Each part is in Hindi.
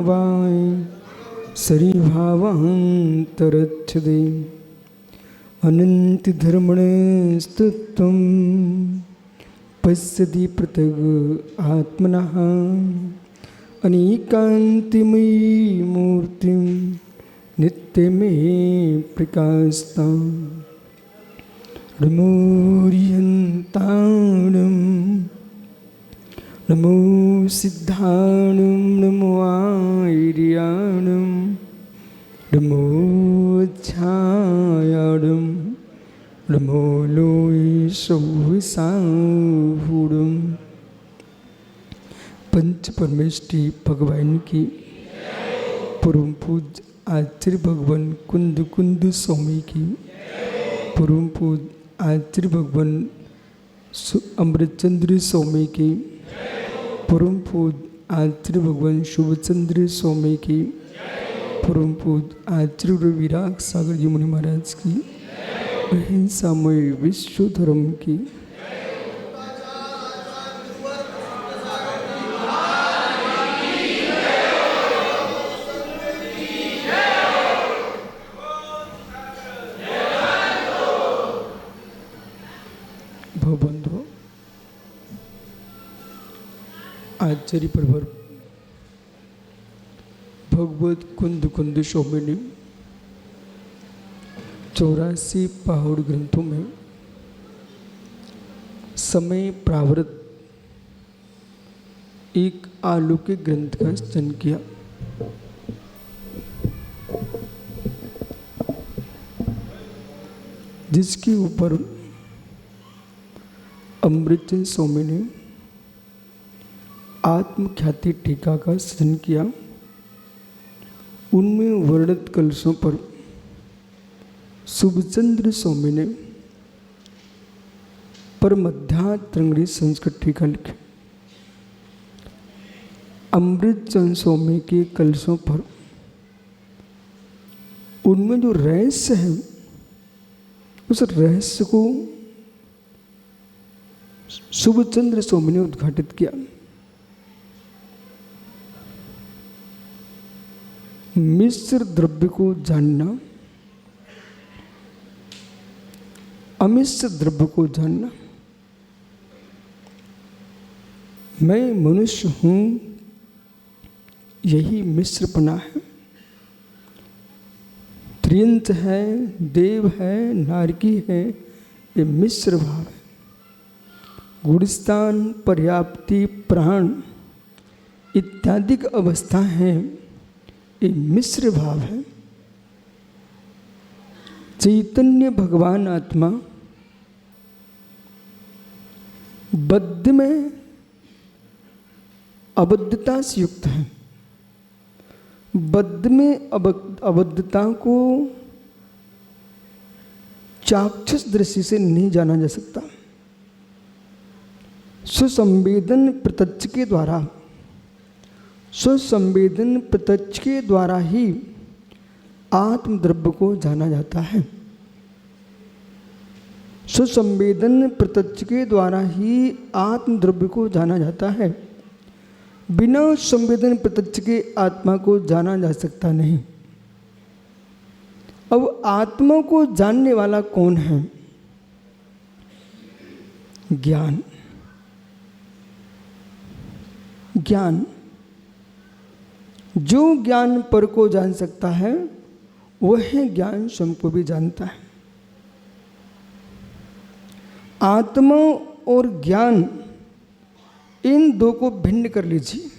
वाय सरीभावान्तरच्छदे अनन्तिधर्मणस्तुत्वं पश्यति पृथग् आत्मनः अनेकान्तिमयी मूर्तिं नित्यमे प्रकाशतां नमोरियन्ताणं नमो सिद्धाणं नमो आर्याणं नमो छायाणं नमो लोयसौसाहुडं। पंच परमेष्टि भगवान की परम पूज्य आचार्य भगवान कुंद कुंद स्वामी की परम पूज्य आचार्य भगवान अमृतचंद्र स्वामी की परम पूज्य आचार्य भगवान शुभचंद्र स्वामी की परम पूज्य आचार्य विराग सागर जी मुनि महाराज की अहिंसामय विश्व धर्म की भवबंधु आचार्य प्रवर भगवत कुंद कुंद स्वामी ने 84 पहाड़ ग्रंथों में समय प्रावृत एक अलौकिक ग्रंथ का सृजन किया। जिसके ऊपर अमृतचंद्र स्वामी ने आत्मख्याति टीका का सृजन किया। उनमें वर्णित कलशों पर शुभचंद्र स्वामी ने परमध्यात्रिंगड़ी संस्कृत टीका लिखी। अमृतचंद्र स्वामी के कलशों पर उनमें जो रहस्य है उस रहस्य को शुभचंद्र स्वामी ने उद्घाटित किया। मिश्र द्रव्य को जानना, अमिश्र द्रव्य को जानना। मैं मनुष्य हूं, यही मिश्रपना है। त्रियंत है, देव है, नारकी है, ये मिश्र भाव है। गुणस्थान, पर्याप्ति, प्राण इत्यादि अवस्था है, ये मिश्र भाव है। चैतन्य भगवान आत्मा बद्ध में अबद्धता से युक्त है। बद्ध में अबद्धता को चाक्षुष दृष्टि से नहीं जाना जा सकता। सुसंवेदन प्रत्यक्ष के द्वारा, सुसंवेदन प्रत्यक्ष के द्वारा ही आत्मद्रव्य को जाना जाता है। सुसंवेदन प्रत्यक्ष के द्वारा ही आत्मद्रव्य को जाना जाता है। बिना संवेदन प्रत्यक्ष के आत्मा को जाना जा सकता नहीं। अब आत्मा को जानने वाला कौन है? ज्ञान। ज्ञान, जो ज्ञान पर को जान सकता है वह ज्ञान स्वयं को भी जानता है। आत्मा और ज्ञान इन दो को भिन्न कर लीजिए।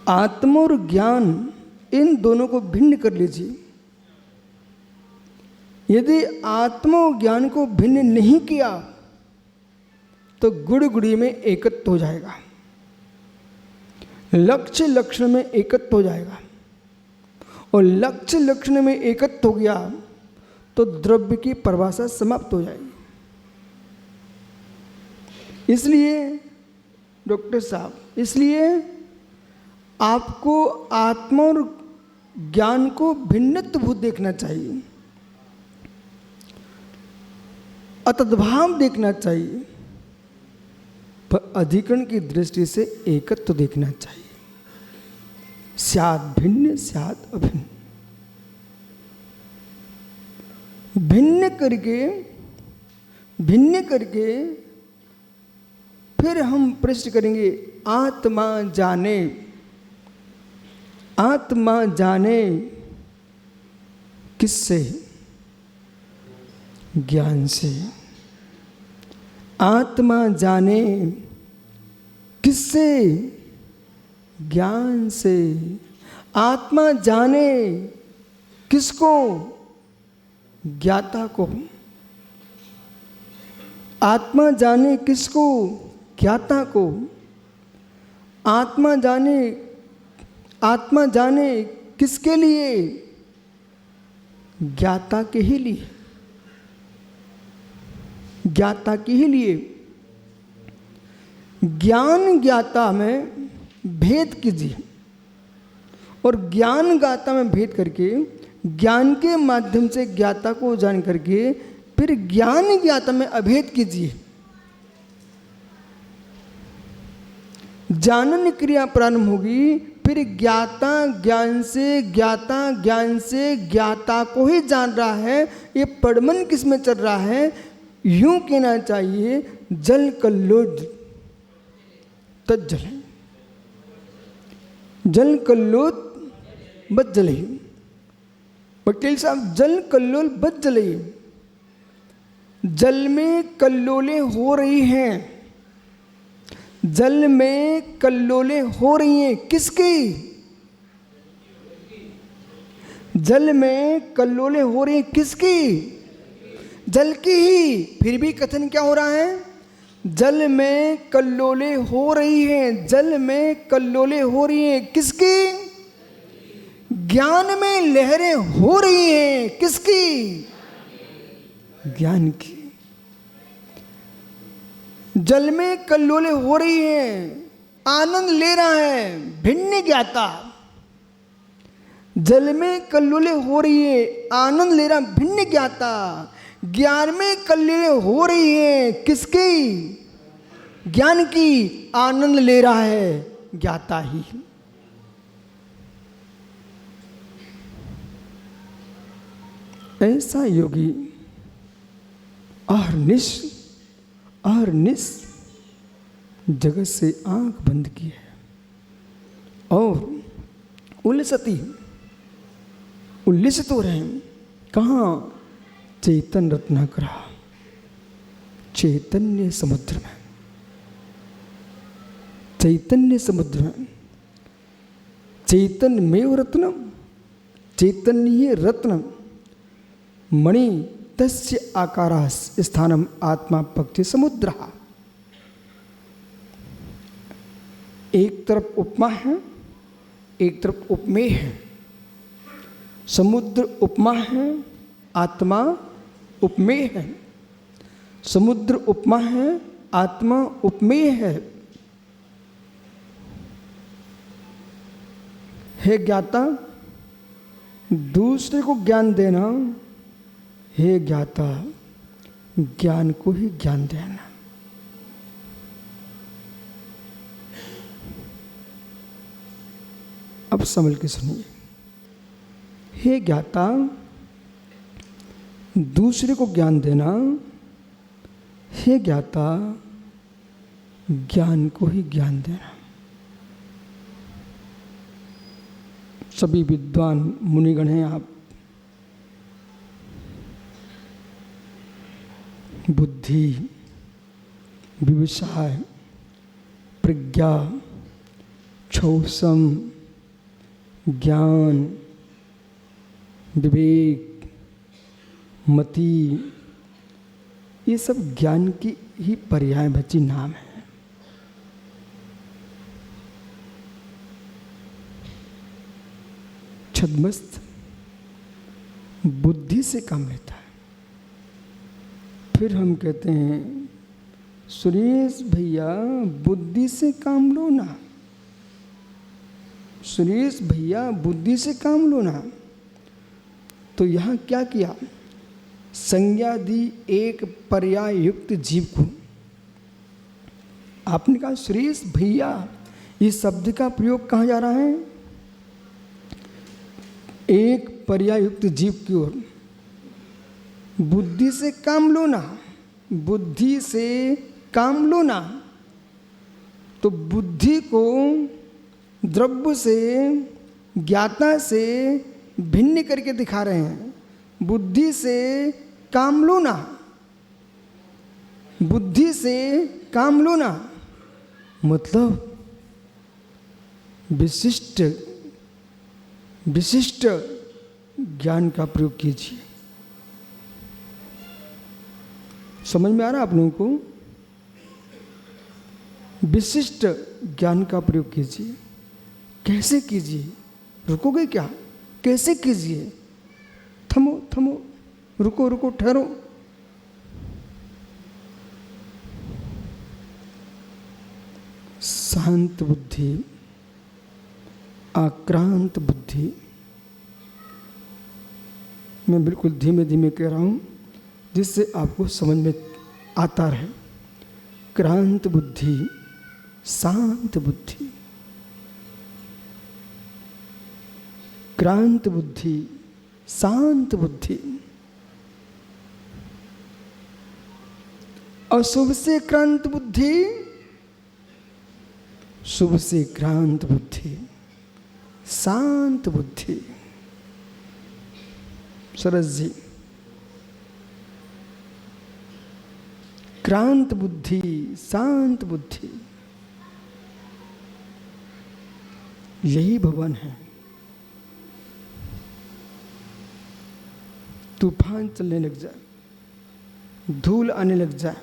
आत्मा और ज्ञान इन दोनों को भिन्न कर लीजिए। यदि आत्मा और ज्ञान को भिन्न नहीं किया तो गुण गुड़ी में एकत्व हो जाएगा, लक्ष्य लक्षण में एकत्व हो जाएगा। और लक्ष्य लक्षण में एकत्व हो गया तो द्रव्य की परिभाषा समाप्त हो जाएगी। इसलिए डॉक्टर साहब, इसलिए आपको आत्मा और ज्ञान को भिन्नत्वभूत देखना चाहिए, अतद्भाव देखना चाहिए। पर अधिकरण की दृष्टि से एकत्व तो देखना चाहिए। स्यात् भिन्न स्यात् अभिन्न, भिन्न करके फिर हम प्रश्न करेंगे, आत्मा जाने, आत्मा जाने किससे? ज्ञान से। आत्मा जाने किससे? ज्ञान से। आत्मा जाने किसको? ज्ञाता को। आत्मा जाने किसको? ज्ञाता को। आत्मा जाने किसके लिए? ज्ञाता के ही लिए, ज्ञाता के ही लिए। ज्ञान ज्ञाता में भेद कीजिए और ज्ञान ज्ञाता में भेद करके ज्ञान के माध्यम से ज्ञाता को जान करके फिर ज्ञान ज्ञाता में अभेद कीजिए। जानन क्रिया प्रारंभ होगी, फिर ज्ञाता ज्ञान से, ज्ञाता ज्ञान से ज्ञाता को ही जान रहा है। ये पड़मन किस में चल रहा है? यूं कहना चाहिए, जल कल्लोल तज्जल, जल कल्लोल बद जले। वकील साहब, जल कल्लोल बद जले, जल में कल्लोलें हो रही हैं, जल में कल्लोलें हो रही हैं। किसकी? जल में कल्लोलें हो रही हैं किसकी? जल की ही। फिर भी कथन क्या हो रहा है? जल में कल्लोलें हो रही हैं, जल में कल्लोलें हो रही हैं। किसकी? ज्ञान में लहरें हो रही हैं। किसकी? ज्ञान की। जल में कल्लोलें हो रही हैं, आनंद ले रहा है भिन्न ज्ञाता। जल में कल्लोलें हो रही है, आनंद ले रहा भिन्न ज्ञाता। ज्ञान में कल्लोलें हो रही हैं किसकी? ज्ञान की। आनंद ले रहा है ज्ञाता ही। ऐसा योगी अहर्निश जगत से आंख बंद की है और उल्लसित हो रहे हैं। कहाँ? चैतन्य रत्नाकर, चैतन्य समुद्र में, चैतन्य समुद्र में। चैतन्य में रत्नम, चैतन्य रत्नम मणि तस्य आकारा स्थानम आत्मा पक्षी समुद्र। एक तरफ उपमा है, एक तरफ उपमेय है। समुद्र उपमा है, आत्मा उपमेय है। समुद्र उपमा है, आत्मा उपमेय है। हे ज्ञाता, दूसरे को ज्ञान देना, हे ज्ञाता ज्ञान को ही ज्ञान देना। अब संभल के सुनिए। हे ज्ञाता, दूसरे को ज्ञान देना, हे ज्ञाता ज्ञान को ही ज्ञान देना। सभी विद्वान मुनिगण हैं आप। बुद्धि, विविचार, प्रज्ञा, क्षौसम, ज्ञान, विवेक, मति, ये सब ज्ञान की ही पर्यायवाची नाम है। छद्मस्त बुद्धि से काम लेता है। फिर हम कहते हैं, सुरेश भैया बुद्धि से काम लो ना, सुरेश भैया बुद्धि से काम लो ना। तो यहाँ क्या किया? संज्ञा दी एक पर्याय युक्त जीव को। आपने कहा सुरेश भैया, इस शब्द का प्रयोग कहाँ जा रहा है? एक पर्यायुक्त जीव की ओर। बुद्धि से काम लो ना, बुद्धि से काम लो ना। तो बुद्धि को द्रव्य से, ज्ञाता से भिन्न करके दिखा रहे हैं। बुद्धि से काम लो ना, बुद्धि से काम लो ना, मतलब विशिष्ट विशिष्ट ज्ञान का प्रयोग कीजिए। समझ में आ रहा है आप लोगों को? विशिष्ट ज्ञान का प्रयोग कीजिए। कैसे कीजिए? रुकोगे क्या? कैसे कीजिए? थमो थमो, रुको रुको, ठहरो। शांत बुद्धि, आक्रांत बुद्धि। मैं बिल्कुल धीमे धीमे कह रहा हूँ जिससे आपको समझ में आता रहे। क्रांत बुद्धि, शांत बुद्धि। क्रांत बुद्धि, शांत बुद्धि। अशुभ से क्रांत बुद्धि, शुभ से क्रांत बुद्धि, शांत बुद्धि। सरस जी, क्रांत बुद्धि, शांत बुद्धि, यही भवन है। तूफान चलने लग जाए, धूल आने लग जाए,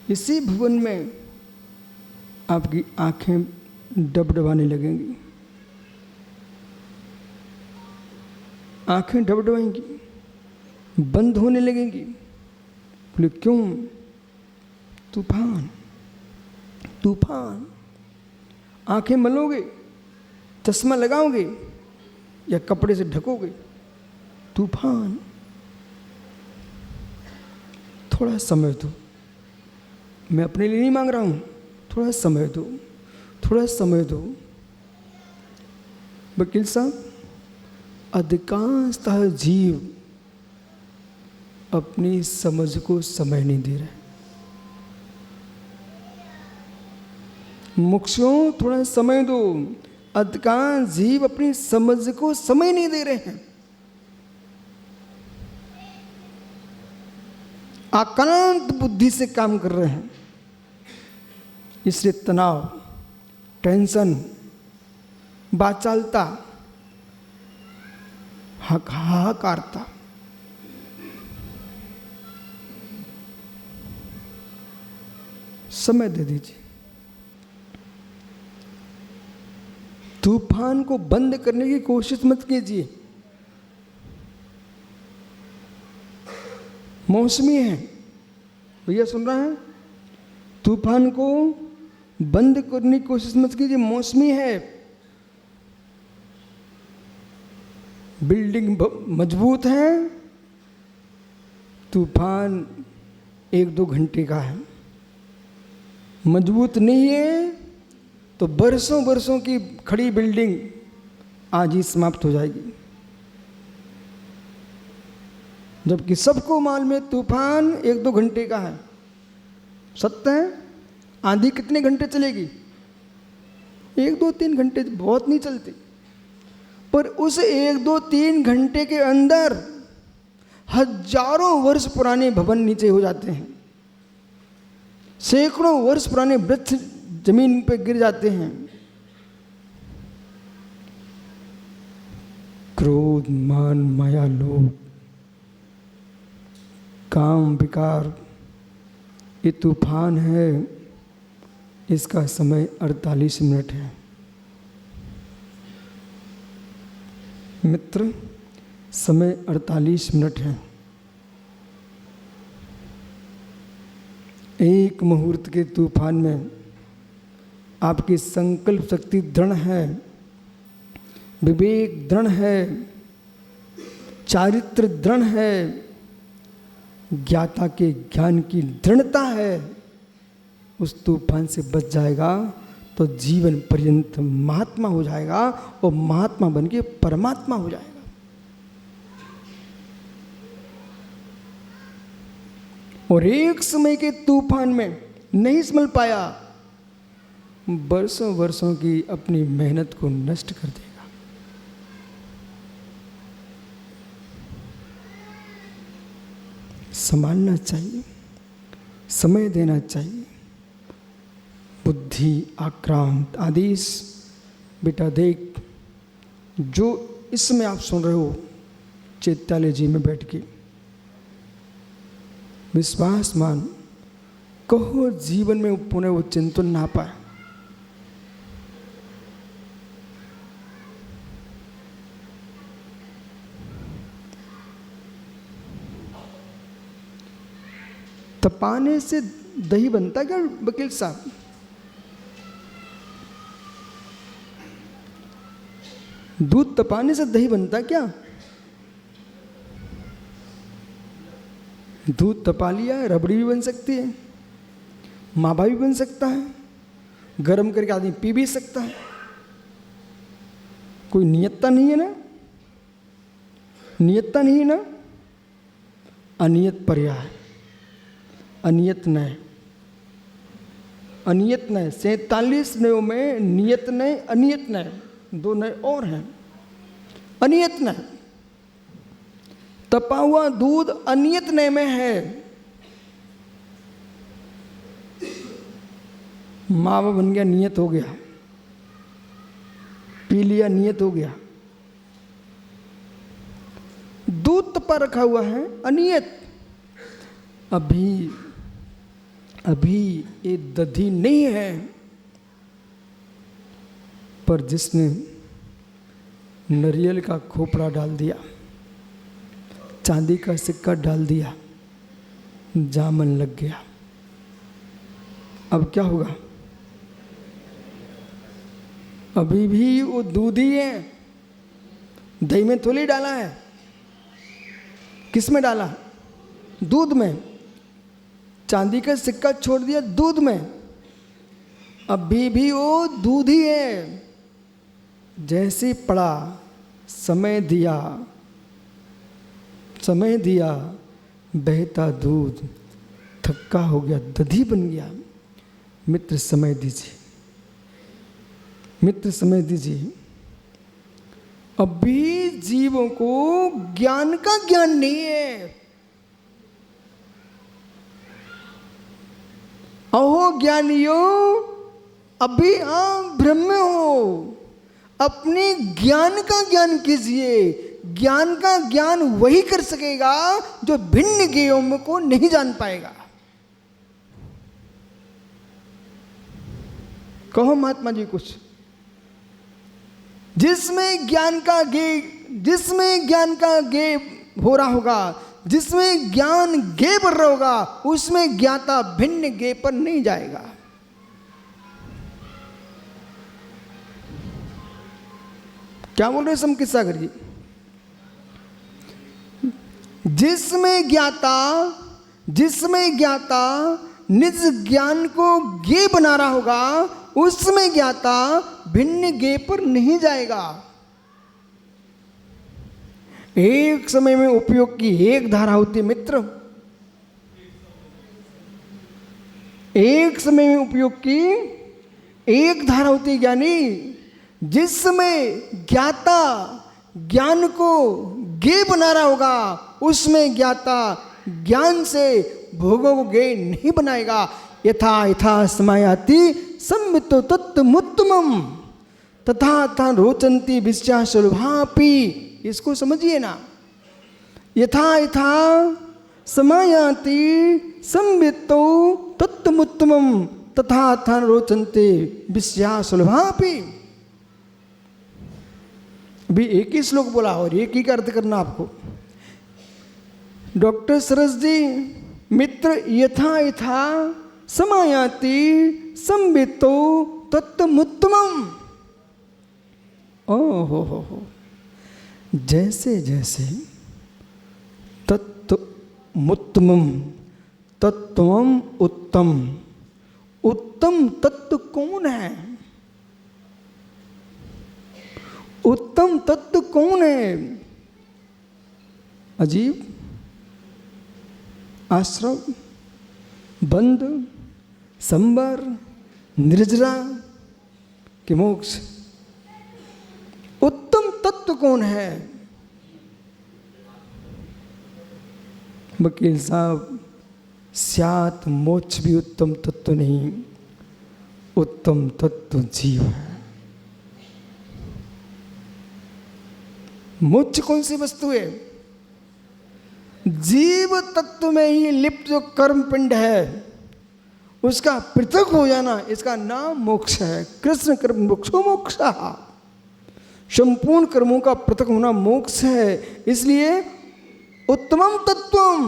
इसी भवन में आपकी आंखें डबडबाने लगेंगी। आंखें डबडबाएंगी, बंद होने लगेंगी। बोले क्यों? तूफान, तूफान। आंखें मलोगे, चश्मा लगाओगे या कपड़े से ढकोगे? तूफान। थोड़ा समय दो, मैं अपने लिए नहीं मांग रहा हूं, थोड़ा समय दो, थोड़ा समय दो। वकील साहब, अधिकांशतः जीव अपनी समझ को समय नहीं दे रहे। मुक्षों, थोड़ा समय दो। अधिकांश जीव अपनी समझ को समय नहीं दे रहे हैं। आक्रांत बुद्धि से काम कर रहे हैं। इसलिए तनाव, टेंशन, बाचालता, हाहाकारता। समय दे दीजिए। तूफान को बंद करने की कोशिश मत कीजिए। मौसमी है, भैया सुन रहा है? तूफान को बंद करने की कोशिश मत कीजिए, मौसमी है। बिल्डिंग मजबूत है, तूफान 1-2 घंटे का है। मजबूत नहीं है तो बरसों बरसों की खड़ी बिल्डिंग आज ही समाप्त हो जाएगी। जबकि सबको मालूम है तूफान 1-2 घंटे का है। सत्य है। आंधी कितने घंटे चलेगी? 1-2-3 घंटे, बहुत नहीं चलती। पर उस 1-2-3 घंटे के अंदर हजारों वर्ष पुराने भवन नीचे हो जाते हैं। सैकड़ों वर्ष पुराने वृक्ष जमीन पर गिर जाते हैं। क्रोध, मान, माया, लोभ, काम, विकार, ये तूफान है। इसका समय 48 मिनट है। मित्र, समय 48 मिनट है। एक मुहूर्त के तूफान में आपकी संकल्प शक्ति दृढ़ है, विवेक दृढ़ है, चारित्र दृढ़ है, ज्ञाता के ज्ञान की दृढ़ता है। उस तूफान से बच जाएगा तो जीवन पर्यंत महात्मा हो जाएगा और महात्मा बन के परमात्मा हो जाएगा। और एक समय के तूफान में नहीं संभल पाया, वर्षों वर्षों की अपनी मेहनत को नष्ट कर देगा। संभालना चाहिए, समय देना चाहिए। बुद्धि आक्रांत आदेश, बेटा देख, जो इसमें आप सुन रहे हो चैत्यालय जी में बैठ के, विश्वास मान, कहो जीवन में पुनः वो चिंतन ना पाए। तपाने से दही बनता क्या वकील साहब? दूध तपाने से दही बनता क्या? दूध तपा लिया है, रबड़ी भी बन सकती है, मावा भी बन सकता है, गर्म करके आदमी पी भी सकता है। कोई नियतता नहीं है ना, नियतता नहीं है ना। अनियत पर्याय, अनियत नय, अनियत नय। 47 नयों में नियत नय, अनियत नय, 2 नय और हैं। अनियत नय, तपा हुआ दूध अनियत नय में है। मावा बन गया, नियत हो गया, पी लिया, नियत हो गया। दूध तपा रखा हुआ है, अनियत। अभी ये दधी नहीं है, पर जिसने नारियल का खोपड़ा डाल दिया, चांदी का सिक्का डाल दिया, जामन लग गया। अब क्या होगा? अभी भी वो दूध ही है, दही में थोड़ी डाला है। किस में डाला? दूध में। चांदी का सिक्का छोड़ दिया दूध में, अभी भी वो दूध ही है। जैसे पड़ा, समय दिया, समय दिया, बहता दूध थक्का हो गया, दधी बन गया। मित्र समय दीजिए, मित्र समय दीजिए। अभी जीवों को ज्ञान का ज्ञान नहीं है। अहो ज्ञानियों, अभी आप ब्रह्म हो, अपने ज्ञान का ज्ञान कीजिए। ज्ञान का ज्ञान वही कर सकेगा जो भिन्न ज्ञेयों को नहीं जान पाएगा। कहो महात्मा जी कुछ। जिसमें ज्ञान का ज्ञेय हो रहा होगा, जिसमें ज्ञान ज्ञेय बढ़ रहा होगा, उसमें ज्ञाता भिन्न ज्ञेय पर नहीं जाएगा। क्या बोल रहे समकित सागर जी? जिसमें ज्ञाता निज ज्ञान को ज्ञेय बना रहा होगा, उसमें ज्ञाता भिन्न ज्ञेय पर नहीं जाएगा। एक समय में उपयोग की एक धारा होती है मित्र, एक समय में उपयोग की एक धारा होती है ज्ञानी। जिसमें ज्ञाता ज्ञान को ज्ञेय बना रहा होगा, उसमें ज्ञाता ज्ञान से भोगों को ज्ञेय नहीं बनाएगा। यथा यथा समायाति संवितो तत्तमुत्तमम् तथा तथा रोचन्ति विषया सुलभापि। इसको समझिए ना। यथा यथा समायाति संवितो तत्तमुत्तमम् तथा तथा रोचन्ति विषया सुलभापि। अभी एक ही श्लोक बोला और एक ही का अर्थ करना आपको। डॉक्टर सरस जी, मित्र यथा यथा समायाति संवितो तत्तमुत्तमम्। हो जैसे जैसे तत्तमुत्तमम्, तत्त्वम उत्तम, उत्तम तत्व कौन है? उत्तम तत्व कौन है? अजीब, आश्रम, बंद, संबर, निर्जरा कि मोक्ष? उत्तम तत्व कौन है? वकील साहब, स्यात मोक्ष भी उत्तम तत्व नहीं, उत्तम तत्व जीव है। मोक्ष कौन सी वस्तु है? जीव तत्व में ही लिप्त जो कर्म पिंड है उसका पृथक हो जाना, इसका नाम मोक्ष है। कृष्ण कर्म मोक्षो मोक्षा, संपूर्ण कर्मों का पृथक होना मोक्ष है। इसलिए उत्तमम तत्वम,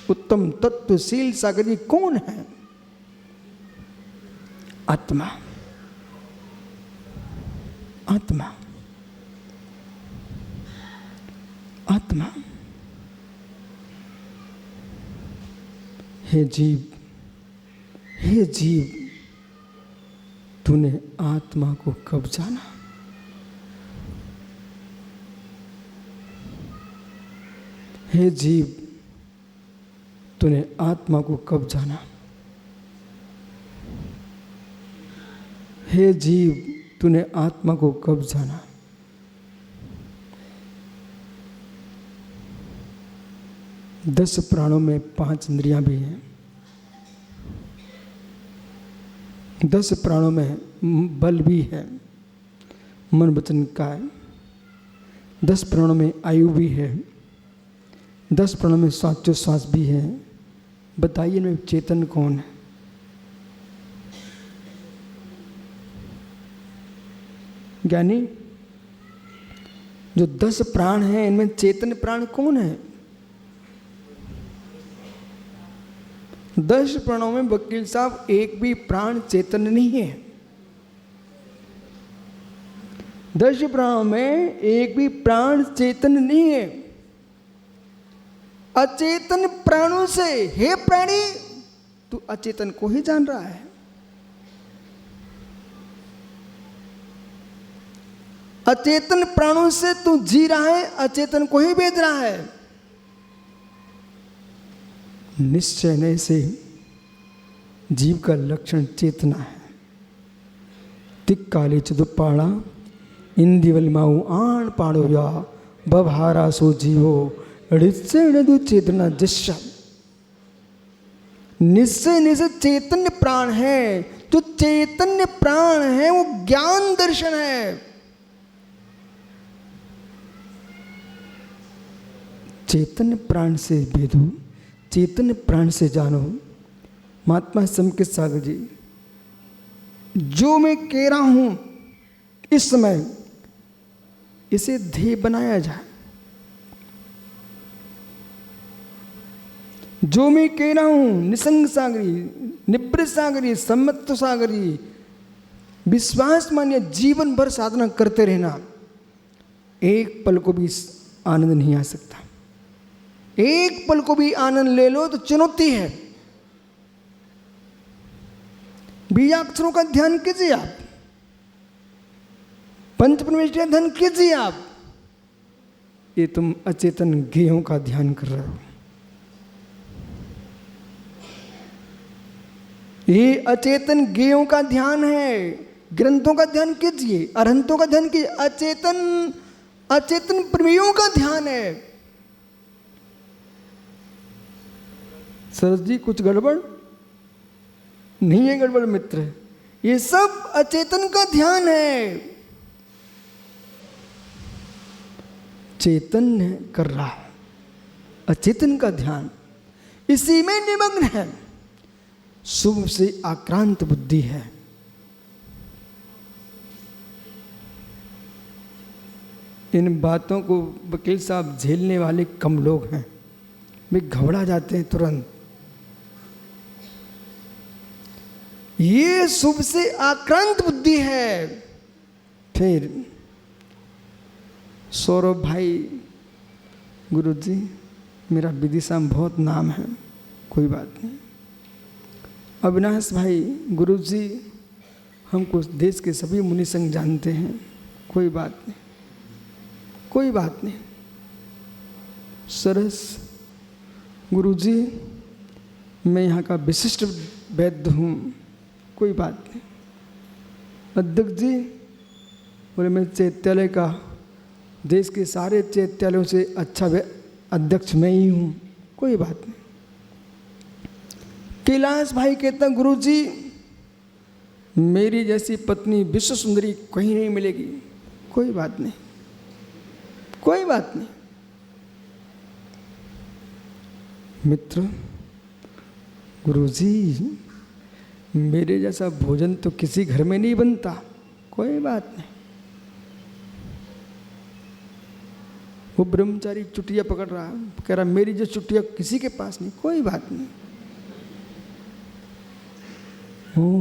उत्तम तत्वशील सागर जी कौन है? आत्मा, आत्मा, आत्मा। हे जीव, हे जीव, तूने आत्मा को कब जाना? हे जीव, तूने आत्मा को कब जाना? हे जीव, तूने आत्मा को कब जाना? 10 प्राणों में 5 इंद्रियां भी हैं। 10 प्राणों में बल भी है, मन वचन काय। 10 प्राणों में आयु भी है, 10 प्राणों में श्वास भी है। बताइए में चेतन कौन है? ज्ञानी, जो 10 प्राण हैं इनमें चेतन प्राण कौन है? 10 प्राणों में वकील साहब एक भी प्राण चेतन नहीं है। 10 प्राणों में एक भी प्राण चेतन नहीं है। अचेतन प्राणों से, हे प्राणी, तू अचेतन को ही जान रहा है। अचेतन प्राणों से तू जी रहा है, अचेतन को ही भेज रहा है। निश्चय ने से जीव का लक्षण चेतना है। तिक्काले चतुपाड़ा इंदिवलिमाऊ आण पाड़ो या बभारा सो जीवो ऋषि चेतना जिस्सा। निश्चय निश्चय चैतन्य प्राण है। जो चैतन्य प्राण है वो ज्ञान दर्शन है। चैतन्य प्राण से भेदो, चैतन्य प्राण से जानो। महात्मा समकित सागर जी, जो मैं कह रहा हूं इस समय, इसे ध्येय बनाया जाए। जो मैं कह रहा हूं, निसंग सागरी, निवृत्त सागरी, सम्मत सागरी, विश्वास मानिए जीवन भर साधना करते रहना, एक पल को भी आनंद नहीं आ सकता। एक पल को भी आनंद ले लो तो चुनौती है। बीजाक्षरों का ध्यान कीजिए आप, पंच परमेश्वर ध्यान कीजिए आप। ये तुम अचेतन गेयों का ध्यान कर रहे हो। ये अचेतन गेयों का ध्यान है। ग्रंथों का ध्यान कीजिए, अरहंतों का ध्यान कीजिए। अचेतन अचेतन प्रेमियों का ध्यान है। सरस जी कुछ गड़बड़ नहीं है? गड़बड़ मित्र, ये सब अचेतन का ध्यान है। चैतन्य कर रहा है अचेतन का ध्यान, इसी में निमग्न है। शुभ से आक्रांत बुद्धि है। इन बातों को वकील साहब झेलने वाले कम लोग हैं। वे घबरा जाते हैं तुरंत। ये शुभ से आक्रांत बुद्धि है। फिर सौरभ भाई, गुरु जी मेरा विदिशा में बहुत नाम है, कोई बात नहीं। अविनाश भाई, गुरुजी हमको देश के सभी मुनि संघ जानते हैं, कोई बात नहीं, कोई बात नहीं। सरस, गुरुजी मैं यहाँ का विशिष्ट वैद्य हूँ, कोई बात नहीं। अध्यक्ष जी बोले मैं चैत्यालय का, देश के सारे चैत्यालयों से अच्छा अध्यक्ष मैं ही हूँ, कोई बात नहीं। कैलाश भाई कहता गुरुजी मेरी जैसी पत्नी विश्व सुंदरी कहीं नहीं मिलेगी, कोई बात नहीं, कोई बात नहीं। मित्र, गुरुजी मेरे जैसा भोजन तो किसी घर में नहीं बनता, कोई बात नहीं। वो ब्रह्मचारी चुटिया पकड़ रहा है, कह रहा मेरी जो चुटिया किसी के पास नहीं, कोई बात नहीं। हो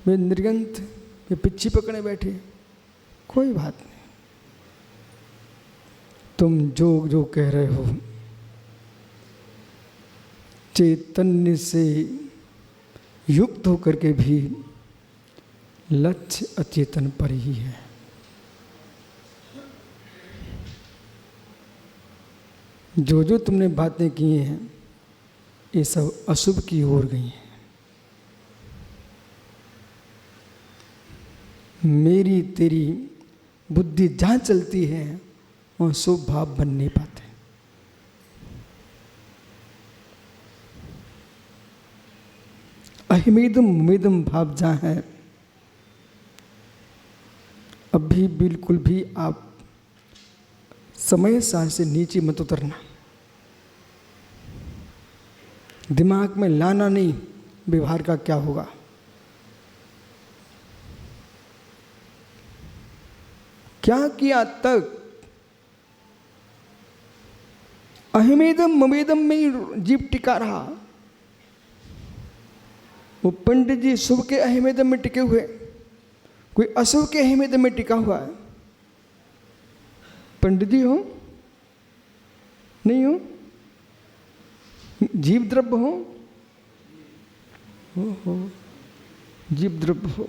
वे निर्गंत, वे पिच्छी पकड़े बैठे, कोई बात नहीं। तुम जो जो कह रहे हो चैतन्य से युक्त होकर के भी लक्ष्य अचेतन पर ही है। जो जो तुमने बातें की हैं ये सब अशुभ की ओर गई हैं। मेरी तेरी बुद्धि जहाँ चलती है वहाँ शुभ भाव बन नहीं पाते। अहिमेदम उमेदम भाव जहाँ है, अभी बिल्कुल भी आप समय सार से नीचे मत उतरना, दिमाग में लाना नहीं व्यवहार का क्या होगा। क्या किया तक अहिमेदम ममेदम में जीव टिका रहा। वो पंडित जी शुभ के अहिमेदम में टिके हुए, कोई अशुभ के अहिमेदम में टिका हुआ है। पंडित जी हो नहीं हो, जीव द्रव्य हो, जीव द्रव्य हो।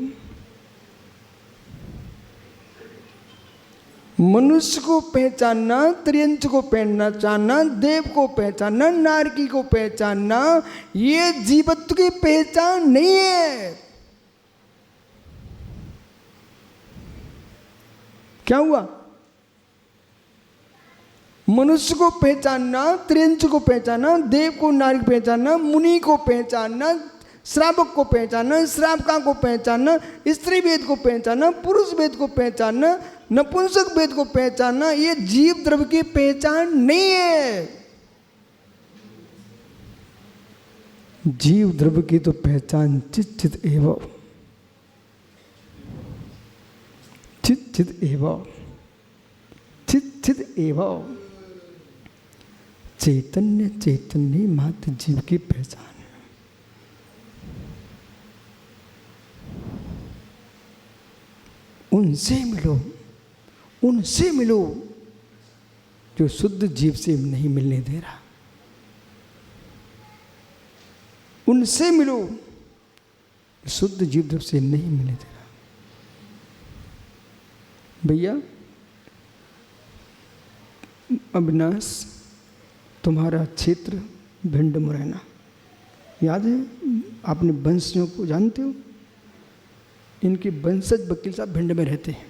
मनुष्य को पहचानना, त्रियंच को पहचानना, देव को पहचानना, नारकी को पहचानना, ये जीवत्व की पहचान नहीं है। क्या हुआ? मनुष्य को पहचानना, त्रियंच को पहचानना, देव को नारकी पहचानना, मुनि को पहचानना, श्रावक को पहचानना, श्रावका को पहचानना, स्त्री वेद को पहचानना, पुरुष वेद को पहचानना, नपुंसक वेद को पहचानना, ये जीव द्रव्य की पहचान नहीं है। जीव द्रव्य की तो पहचान चित चित एव, चित चित एव, चित चित एव। चैतन्य चैतन्य मात्र जीव की पहचान। उनसे मिलो, उनसे मिलो जो शुद्ध जीव से नहीं मिलने दे रहा। उनसे मिलो शुद्ध जीव द्रव्य से नहीं मिलने दे रहा। भैया अविनाश, तुम्हारा क्षेत्र भिंड मुरैना याद है? आपने वंशियों को जानते हो? इनके वंशज वकील साहब भिंड में रहते हैं।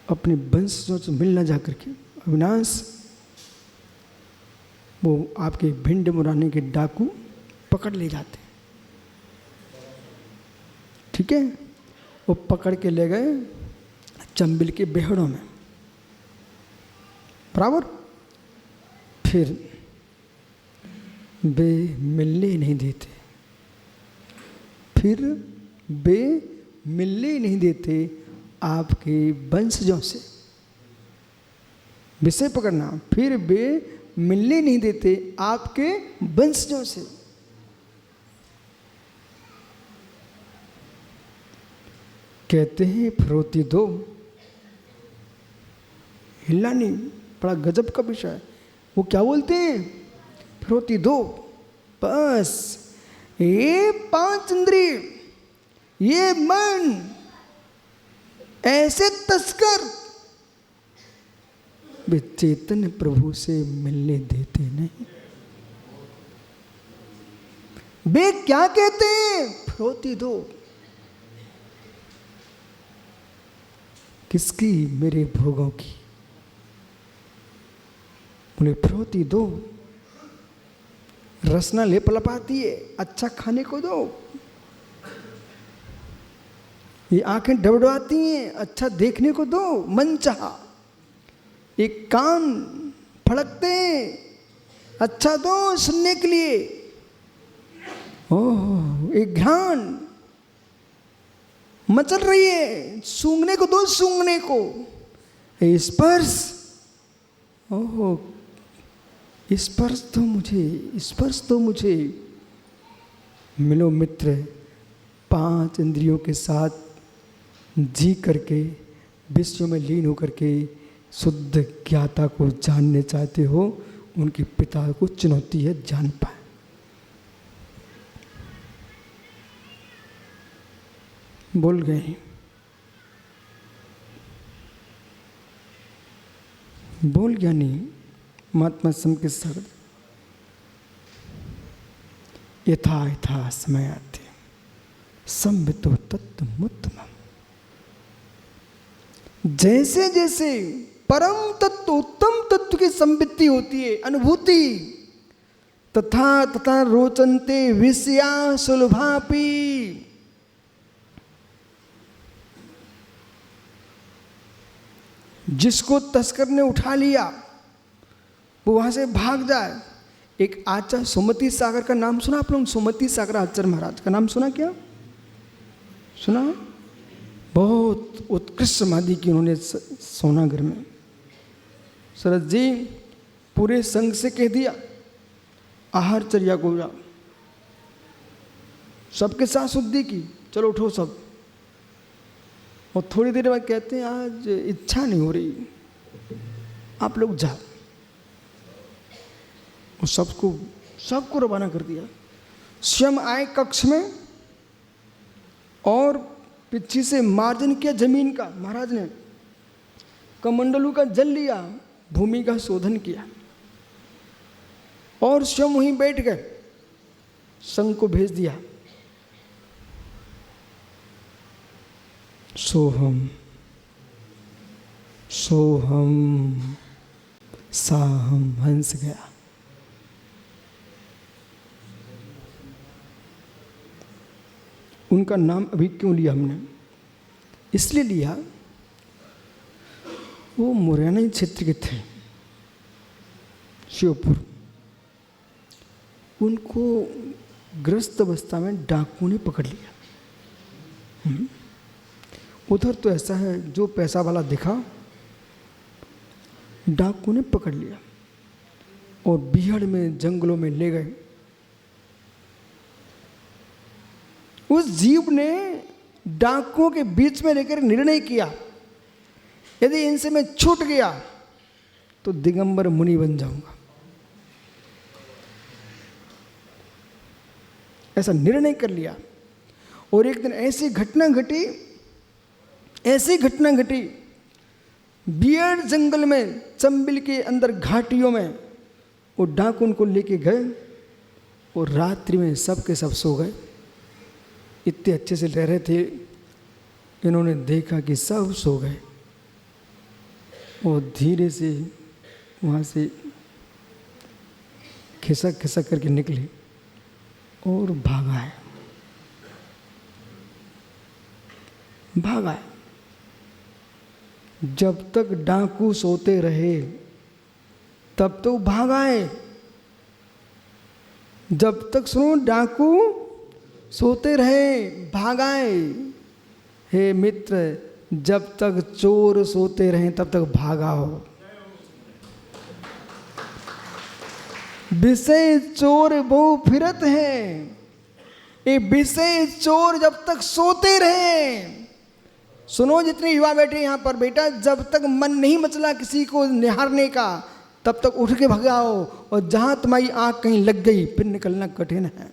अपने वंशजों से मिलना जा करके अविनाश, वो आपके भिंड मुराने के डाकू पकड़ ले जाते हैं, ठीक है? वो पकड़ के ले गए चंबिल के बेहड़ों में, बराबर। फिर वे मिलने नहीं देते, फिर वे मिलने नहीं देते आपके वंशजों से। विषय पकड़ना, फिर वे मिलने नहीं देते आपके वंशजों से। कहते हैं फिरौती दो, हिला नहीं, बड़ा गजब का विषय है। वो क्या बोलते हैं? फिरौती दो। बस ये 5 इंद्रिय, ये मन, ऐसे तस्कर वे चैतन्य प्रभु से मिलने देते नहीं। वे क्या कहते हैं? फिरौती दो। किसकी? मेरे भोगों की। उन्हें फिरौती दो। रसना लपलपाती है, अच्छा खाने को दो। ये आंखें डबडबाती हैं, अच्छा देखने को दो, मन चाहा। एक कान फड़कते हैं, अच्छा दो सुनने के लिए। ओह, एक घ्राण मचल रही है, सूंघने को दो, सूंघने को। स्पर्श, ओह स्पर्श दो मुझे, स्पर्श दो मुझे। मिलो मित्र, 5 इंद्रियों के साथ जी करके, विश्व में लीन होकर के शुद्ध ज्ञाता को जानने चाहते हो, उनके पिता को चुनौती है, जान पाए। बोल गए, बोल ज्ञानी महात्मा सम के शब्द यथा यथा समयाते संवितो तत्त्वमुत्तमम्। जैसे जैसे परम तत्व, उत्तम तत्व की संवित्ति होती है, अनुभूति, तथा तथा रोचन्ते विषया सुलभापि। जिसको तस्कर ने उठा लिया वो वहां से भाग जाए। एक आचार्य सुमति सागर का नाम सुना आप लोग? सुमति सागर आचार्य महाराज का नाम सुना? क्या सुना? बहुत उत्कृष्ट समाधि की उन्होंने सोनागर में। शरद जी पूरे संघ से कह दिया आहारचर्या को जाओ, सबके साथ शुद्धि की, चलो उठो सब। और थोड़ी देर बाद कहते हैं आज इच्छा नहीं हो रही, आप लोग जाओ। और सबको रवाना कर दिया। स्वयं आए कक्ष में और पीछे से मार्जन किया जमीन का। महाराज ने कमंडलू का जल लिया, भूमि का शोधन किया और स्वयं वहीं बैठ गए। संघ को भेज दिया, सोहम सोहम साहम। हंस गया। उनका नाम अभी क्यों लिया हमने? इसलिए लिया, वो मुरैना क्षेत्र के थे, श्योपुर। उनको ग्रस्त अवस्था में डाकुओं ने पकड़ लिया। उधर तो ऐसा है, जो पैसा वाला दिखा डाकुओं ने पकड़ लिया और बिहड़ में, जंगलों में ले गए। उस जीव ने डाकुओं के बीच में रहकर निर्णय किया, यदि इनसे मैं छूट गया तो दिगंबर मुनि बन जाऊंगा। ऐसा निर्णय कर लिया। और एक दिन ऐसी घटना घटी, बियर जंगल में, चंबिल के अंदर घाटियों में, वो डाकू उनको लेके गए और रात्रि में सब के सब सो गए। इतने अच्छे से रह रहे थे, इन्होंने देखा कि सब सो गए और धीरे से वहाँ से खिसक खिसक करके निकले और भागा है। जब तक डाकू सोते रहे तब तो भागा है। जब तक सुनो डाकू सोते रहे भागाए। हे मित्र, जब तक चोर सोते रहे तब तक भागाओ। विषय चोर बहु फिरत है। ये विषय चोर जब तक सोते रहे। सुनो जितने युवा बैठे यहाँ पर, बेटा, जब तक मन नहीं मचला किसी को निहारने का, तब तक उठ के भगाओ, और जहां तुम्हारी आंख कहीं लग गई फिर निकलना कठिन है।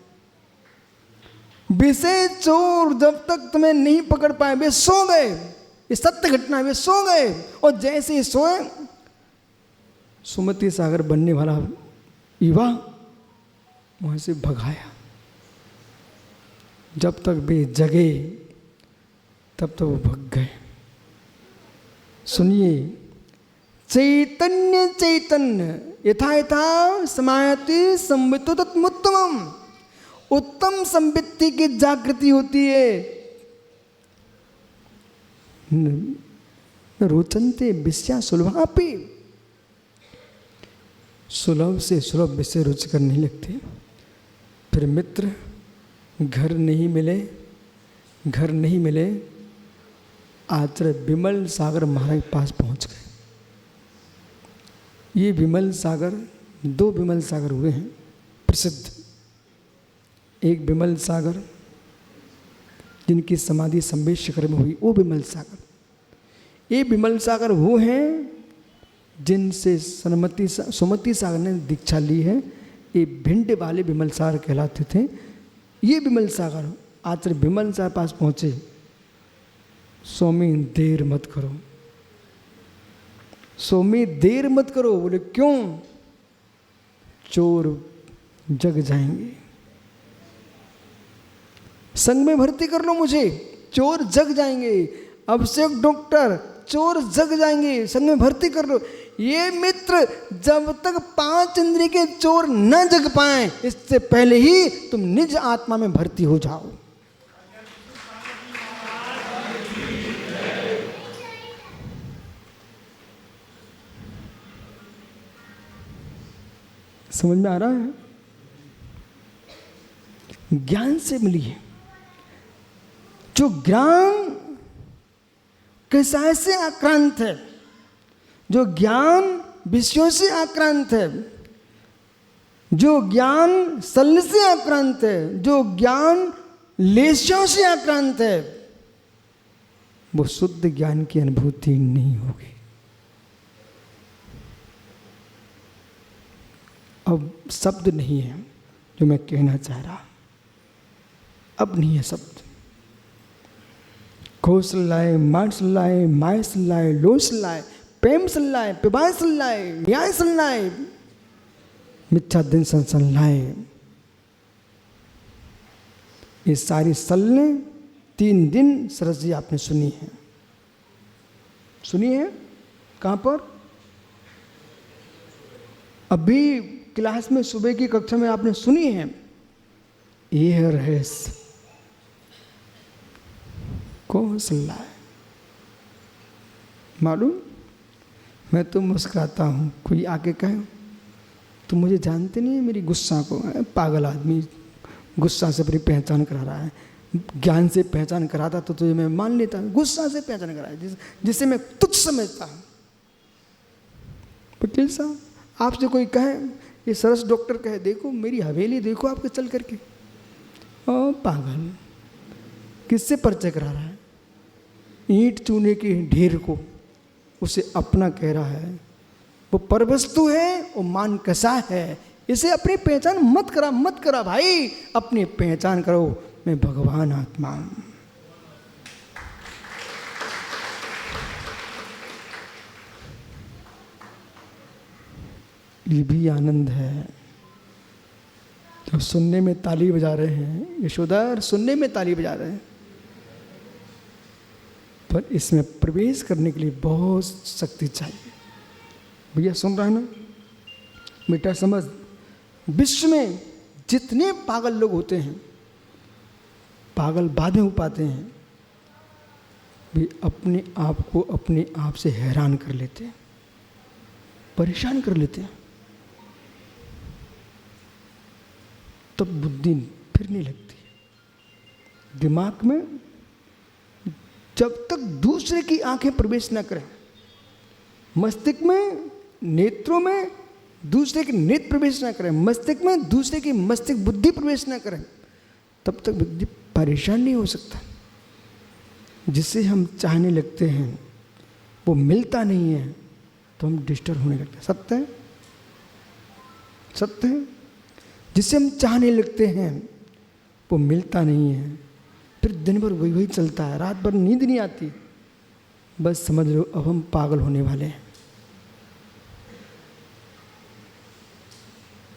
विषय चोर जब तक तुम्हें नहीं पकड़ पाए वे सो गए, ये सत्य घटना है, वे सो गए। और जैसे ही सोए, सुमति सागर बनने वाला युवा वहां से भगाया। जब तक वे जगे तब तक वो भग गए। सुनिए, चैतन्य चैतन्य यथा यथा समायति संवितो तत्मुत्तमम्। उत्तम संवित्ति की जागृति होती है। रोचन्ते विषया सुलभापि, सुलभ से सुलभ विषय रुचिकर नहीं लगते। फिर मित्र घर नहीं मिले, आचार्य विमल सागर महाराज के पास पहुंच गए। ये विमल सागर, 2 विमल सागर हुए हैं प्रसिद्ध। एक विमल सागर जिनकी समाधि संवेद शिखर में हुई, वो विमल सागर। ये विमल सागर वो हैं जिनसे सुमति सागर ने दीक्षा ली है। ये भिंड वाले विमल सागर कहलाते थे। ये विमल सागर आचार्य विमल सागर पास पहुंचे। स्वामी देर मत करो, स्वामी देर मत करो। बोले क्यों? चोर जग जाएंगे, संघ में भर्ती कर लो मुझे, चोर जग जाएंगे। अभिषेक डॉक्टर, चोर जग जाएंगे, संघ में भर्ती कर लो। ये मित्र जब तक 5 इंद्रिय के चोर न जग पाए, इससे पहले ही तुम निज आत्मा में भर्ती हो जाओ। समझ में आ रहा है? ज्ञान से मिली है। जो ज्ञान कैसा से आक्रांत है, जो ज्ञान विषयों से आक्रांत है, जो ज्ञान सल से आक्रांत है, जो ज्ञान लेशों से आक्रांत है, वो शुद्ध ज्ञान की अनुभूति नहीं होगी। अब शब्द नहीं है जो मैं कहना चाह रहा, अब नहीं है शब्द। खो सल्लाए, मार सल्लाए, माय सल्लाए, लो सल्लाए, प्रेम सल्लाए, पिबाय सल्लाए, न्याय सल्लाए, मिथ्या दिन सल्लाए। ये सारी सल्ले 3 दिन सरस जी आपने सुनी है। सुनी है कहाँ पर? अभी क्लास में सुबह की कक्षा में आपने सुनी है। ये रहस्य कौन सल्ला है मालूम? मैं तो मुस्कुराता हूँ, कोई आके कहे तुम मुझे जानते नहीं है मेरी गुस्सा को। पागल आदमी गुस्सा से अपनी पहचान करा रहा है। ज्ञान से पहचान कराता तो तुझे मैं मान लेता, गुस्सा से पहचान कराया जिसे मैं तुच्छ समझता हूँ। पटेल साहब, आपसे कोई कहे, ये सरस डॉक्टर कहे देखो मेरी हवेली देखो आपके चल करके, ओ पागल, किससे परिचय करा रहा है? ईंट चूने के ढेर को उसे अपना कह रहा है। वो परवस्तु है, वो मान कसा है। इसे अपनी पहचान मत करा भाई, अपनी पहचान करो, मैं भगवान आत्मा हूं। ये भी आनंद है। तो सुनने में ताली बजा रहे हैं यशोधर, सुनने में ताली बजा रहे हैं, पर इसमें प्रवेश करने के लिए बहुत शक्ति चाहिए। भैया सुन रहा है ना बेटा? समझ, विश्व में जितने पागल लोग होते हैं, पागल बाद में हो पाते हैं, वे अपने आप को अपने आप से हैरान कर लेते हैं, परेशान कर लेते हैं। तब बुद्धि फिर नहीं लगती दिमाग में। जब तक दूसरे की आंखें प्रवेश न करें मस्तिष्क में, नेत्रों में दूसरे के नेत्र प्रवेश न करें, मस्तिष्क में दूसरे की मस्तिष्क बुद्धि प्रवेश न करें, तब तक व्यक्ति परेशान नहीं हो सकता। जिसे हम चाहने लगते हैं वो मिलता नहीं है तो हम डिस्टर्ब होने लगते हैं। सत्य है? सत्य है। जिसे हम चाहने लगते हैं वो मिलता नहीं है, फिर दिन भर वही वही चलता है, रात भर नींद नहीं आती। बस समझ लो अब हम पागल होने वाले हैं।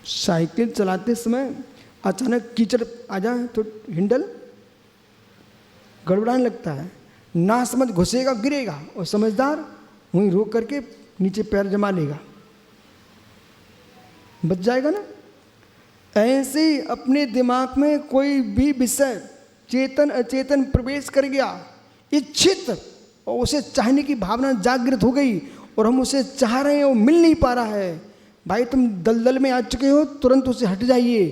साइकिल चलाते समय अचानक कीचड़ आ जाए तो हैंडल गड़बड़ाने लगता है, ना समझ घुसेगा गिरेगा, और समझदार वहीं रोक करके नीचे पैर जमा लेगा, बच जाएगा ना। ऐसे ही अपने दिमाग में कोई भी विषय चेतन अचेतन प्रवेश कर गया, इच्छित, और उसे चाहने की भावना जागृत हो गई और हम उसे चाह रहे हैं वो मिल नहीं पा रहा है। भाई तुम दलदल में आ चुके हो, तुरंत उसे हट जाइए,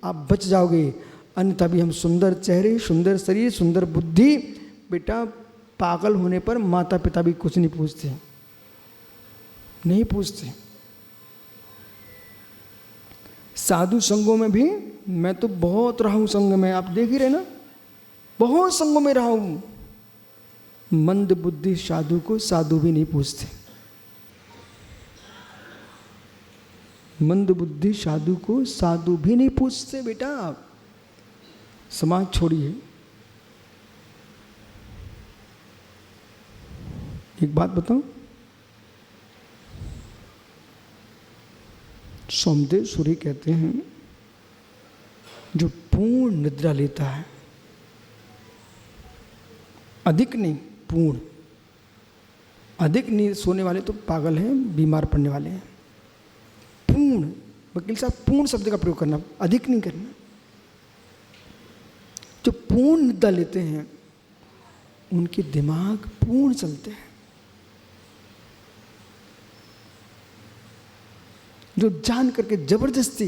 आप बच जाओगे। अन्यथा भी हम सुंदर चेहरे, सुंदर शरीर, सुंदर बुद्धि, बेटा पागल होने पर माता पिता भी कुछ नहीं पूछते, नहीं पूछते। साधु संगों में भी मैं तो बहुत रहा हूँ, संग में आप देख ही रहे ना, बहुत संगों में रहा हूँ। मंद बुद्धि साधु को साधु भी नहीं पूछते, मंद बुद्धि साधु को साधु भी नहीं पूछते। बेटा समाज छोड़िए। एक बात बताऊं, सोमदेव सूरी कहते हैं जो पूर्ण निद्रा लेता है, अधिक नहीं पूर्ण, अधिक नींद सोने वाले तो पागल हैं, बीमार पड़ने वाले हैं। पूर्ण, वकील साहब पूर्ण शब्द का प्रयोग करना, अधिक नहीं करना। जो पूर्ण निद्रा लेते हैं उनके दिमाग पूर्ण चलते हैं। जो जान करके जबरदस्ती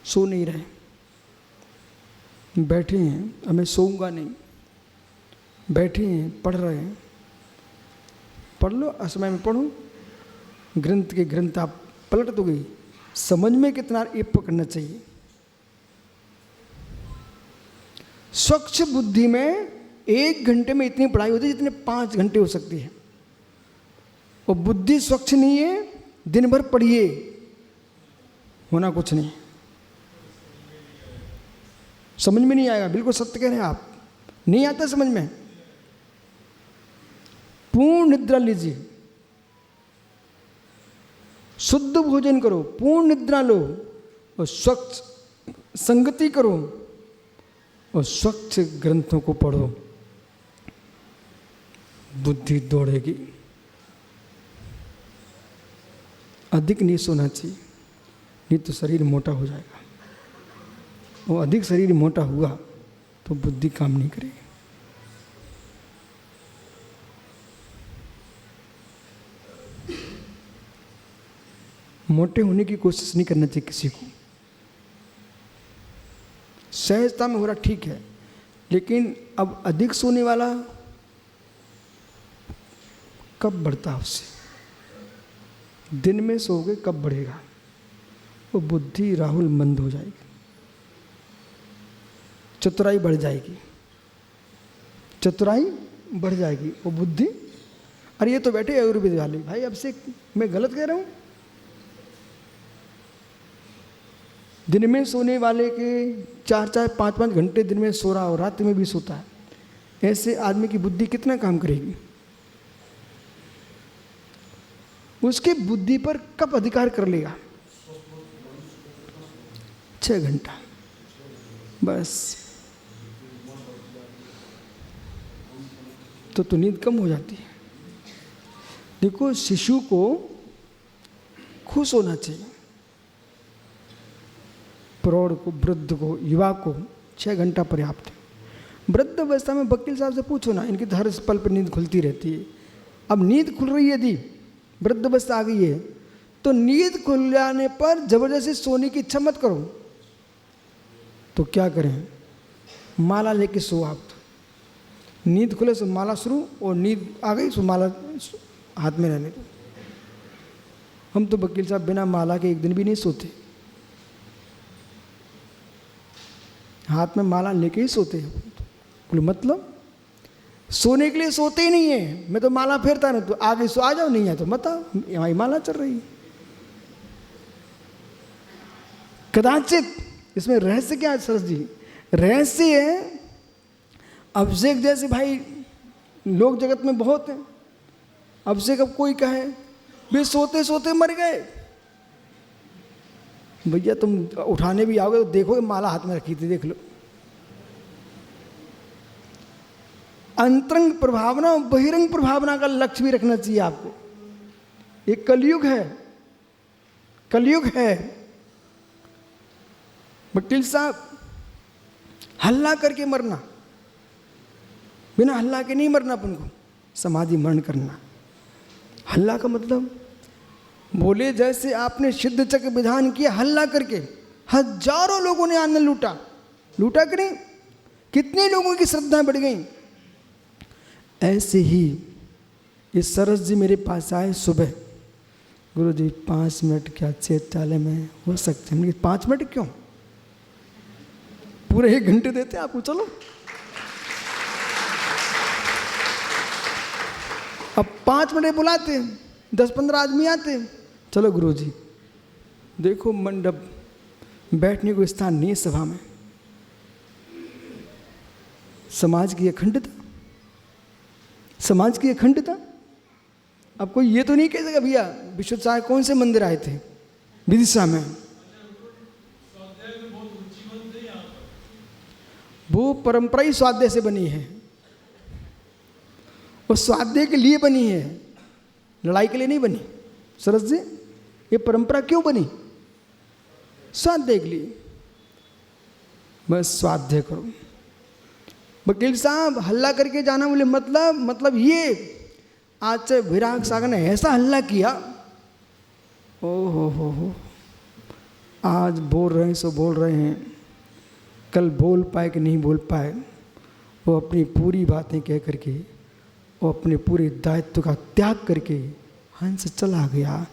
सो नहीं रहे, बैठे हैं अब मैं सोऊंगा नहीं, बैठे हैं पढ़ रहे हैं, पढ़ लो, असमय में पढ़ो, ग्रंथ के ग्रंथ आप पलट दोगे, समझ में कितना ये पकड़ना चाहिए। स्वच्छ बुद्धि में 1 घंटे में इतनी पढ़ाई होती है जितने 5 घंटे हो सकती है। और बुद्धि स्वच्छ नहीं है, दिन भर पढ़िए, होना कुछ नहीं, समझ में नहीं आएगा। बिल्कुल सत्य कह रहे हैं आप, नहीं आता समझ में। पूर्ण निद्रा लीजिए, शुद्ध भोजन करो, पूर्ण निद्रा लो, और स्वच्छ संगति करो, और स्वच्छ ग्रंथों को पढ़ो, बुद्धि दौड़ेगी। अधिक नहीं सोना चाहिए, नहीं तो शरीर मोटा हो जाएगा, और अधिक शरीर मोटा हुआ तो बुद्धि काम नहीं करेगी। मोटे होने की कोशिश नहीं करना चाहिए किसी को। सहजता में हो रहा ठीक है, लेकिन अब अधिक सोने वाला कब बढ़ता है उससे? दिन में सोओगे कब बढ़ेगा? वो बुद्धि राहुल मंद हो जाएगी, चतुराई बढ़ जाएगी, चतुराई बढ़ जाएगी, वो बुद्धि। अरे ये तो बैठे आयुर्वेद वाले भाई, अब से मैं गलत कह रहा हूँ? दिन में सोने वाले के 4-4, 5-5 घंटे दिन में सो रहा और रात में भी सोता है, ऐसे आदमी की बुद्धि कितना काम करेगी? उसके बुद्धि पर कब अधिकार कर लेगा? 6 घंटा बस, तो नींद कम हो जाती है। देखो शिशु को खुश होना चाहिए, प्रौढ़ को, वृद्ध को, युवा को 6 घंटा पर्याप्त है। वृद्ध अवस्था में वकील साहब से पूछो ना, इनकी हर पल पर नींद खुलती रहती है। अब नींद खुल रही है, यदि वृद्ध अवस्था आ गई है तो नींद खुल जाने पर जबरदस्ती सोने की इच्छा मत करो। तो क्या करें? माला लेके सो आप। नींद खुले सो माला शुरू, और नींद आ गई सो माला हाथ में रहने दो। हम तो वकील साहब बिना माला के एक दिन भी नहीं सोते, हाथ में माला लेके ही सोते हैं। बोले मतलब सोने के लिए सोते ही नहीं है, मैं तो माला फेरता ना, तो आगे सो आ जाओ, नहीं है तो मत आओ, यहाँ माला चल रही है। कदाचित इसमें रहस्य क्या है सरस जी? रहस्य है अभिषेक जैसे भाई लोग जगत में बहुत हैं। अभिषेक अब कोई कहे वे सोते सोते मर गए, भैया तुम उठाने भी आओगे तो देखो माला हाथ में रखी थी, देख लो। अंतरंग प्रभावना और बहिरंग प्रभावना का लक्ष्य भी रखना चाहिए आपको। ये कलयुग है, कलयुग है। वकील साहब, हल्ला करके मरना, बिना हल्ला के नहीं मरना अपन को, समाधि मरण करना। हल्ला का मतलब बोले जैसे आपने सिद्ध चक्र विधान किया, हल्ला करके हजारों लोगों ने आनंद लूटा, लूटा कि नहीं? कितने लोगों की श्रद्धा बढ़ गई। ऐसे ही ये सरस जी मेरे पास आए सुबह, गुरु जी 5 मिनट क्या चेताले में हो सकते हैं? 5 मिनट क्यों, पूरे 1 घंटे देते आपको। चलो अब 5 मिनट बुलाते, 10-15 आदमी आते। चलो गुरु जी देखो मंडप, बैठने को स्थान नहीं है सभा में, समाज की अखंडता, समाज की अखंडता। अब कोई ये तो नहीं कह सकेगा भैया विश्वनाथ साहब कौन से मंदिर आए थे विदिशा में, वो परंपरा ही स्वाध्याय से बनी है, वो स्वाध्याय के लिए बनी है, लड़ाई के लिए नहीं बनी। सरस जी ये परंपरा क्यों बनी? स्वाध्याय के लिए, बस स्वाध्याय करो। वकील साहब हल्ला करके जाना बोले मतलब ये आज विराग सागर ने ऐसा हल्ला किया, ओ हो, आज बोल रहे हैं सो बोल रहे हैं, कल बोल पाए कि नहीं बोल पाए, वो अपनी पूरी बातें कह करके, वो अपने पूरे दायित्व का त्याग करके हंस चला गया।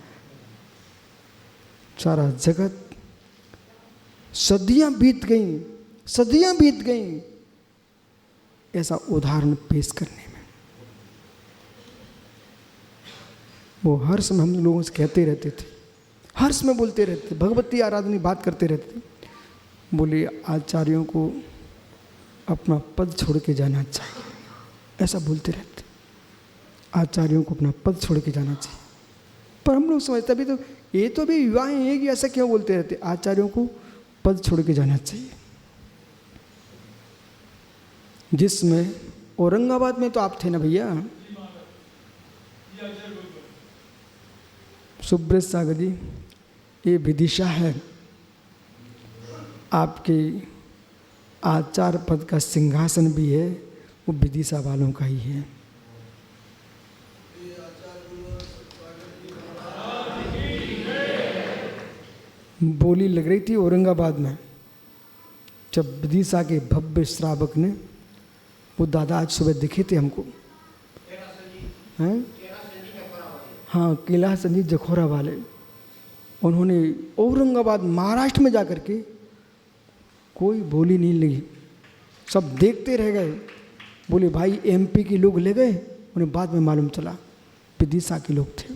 सारा जगत, सदियां बीत गईं, सदियां बीत गईं ऐसा उदाहरण पेश करने में। वो हर समय हम लोगों से कहते रहते थे, हर समय बोलते रहते थे, भगवती आराधना की बात करते रहते थे। बोले आचार्यों को अपना पद छोड़ के जाना चाहिए, ऐसा बोलते रहते, आचार्यों को अपना पद छोड़ के जाना चाहिए। पर हम लोग समझते अभी तो ये तो भी विवाह है कि ऐसा क्यों बोलते रहते, आचार्यों को पद छोड़ के जाना चाहिए। जिसमें औरंगाबाद में तो आप थे ना भैया, सुब्रत सागर जी, ये विदिशा है, आपके आचार्य पद का सिंहासन भी है, वो विदिशा वालों का ही है। बोली लग रही थी औरंगाबाद में, जब विदिशा के भव्य श्रावक ने, वो दादा आज सुबह दिखे थे हमको, हैं? हाँ, कैलाश संजीव जखौरा वाले, उन्होंने औरंगाबाद महाराष्ट्र में जाकर के कोई बोली नहीं लगी, सब देखते रह गए। बोले भाई एमपी के लोग ले गए, उन्हें बाद में मालूम चला विदिशा के लोग थे।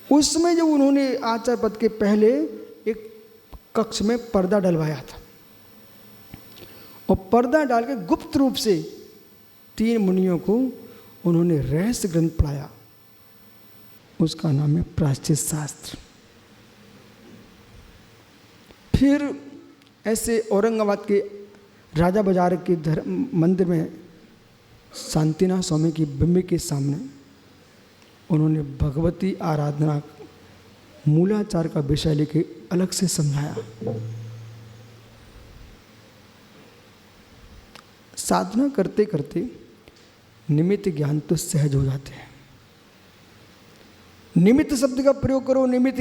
उस समय जब उन्होंने आचार्य पद के पहले एक कक्ष में पर्दा डलवाया था, और पर्दा डाल के गुप्त रूप से 3 मुनियों को उन्होंने रहस्य ग्रंथ पढ़ाया, उसका नाम है प्रायश्चित शास्त्र। फिर ऐसे औरंगाबाद के राजा बाजार के मंदिर में शांतिनाथ स्वामी की बिंब के सामने उन्होंने भगवती आराधना मूलाचार का विषय लेके अलग से समझाया। साधना करते करते निमित्त ज्ञान तो सहज हो जाते हैं। निमित्त शब्द का प्रयोग करो, निमित्त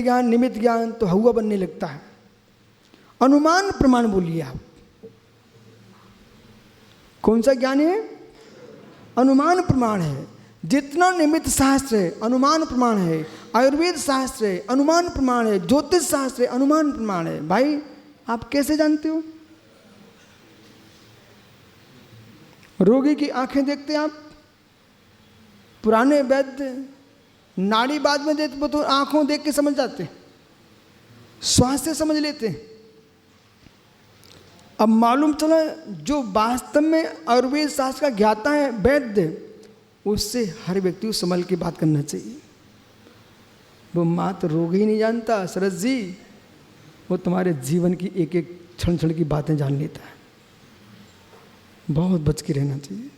ज्ञान तो हुआ बनने लगता है। अनुमान प्रमाण बोलिए आप, कौन सा ज्ञान है? अनुमान प्रमाण है। जितना निमित्त शास्त्र है अनुमान प्रमाण है, आयुर्वेद शास्त्र है अनुमान प्रमाण है, ज्योतिष शास्त्र है अनुमान प्रमाण है। भाई आप कैसे जानते हो? रोगी की आंखें देखते आप, पुराने वैद्य नाड़ी बाद में देते वो तो आंखों देख के समझ जाते, श्वास से समझ लेते। अब मालूम चला जो वास्तव में आयुर्वेद शास्त्र का ज्ञाता है वैद्य, उससे हर व्यक्ति को संभल के बात करना चाहिए। वो मात्र रोग ही नहीं जानता सरस जी, वो तुम्हारे जीवन की एक एक क्षण क्षण की बातें जान लेता है। बहुत बच के रहना चाहिए।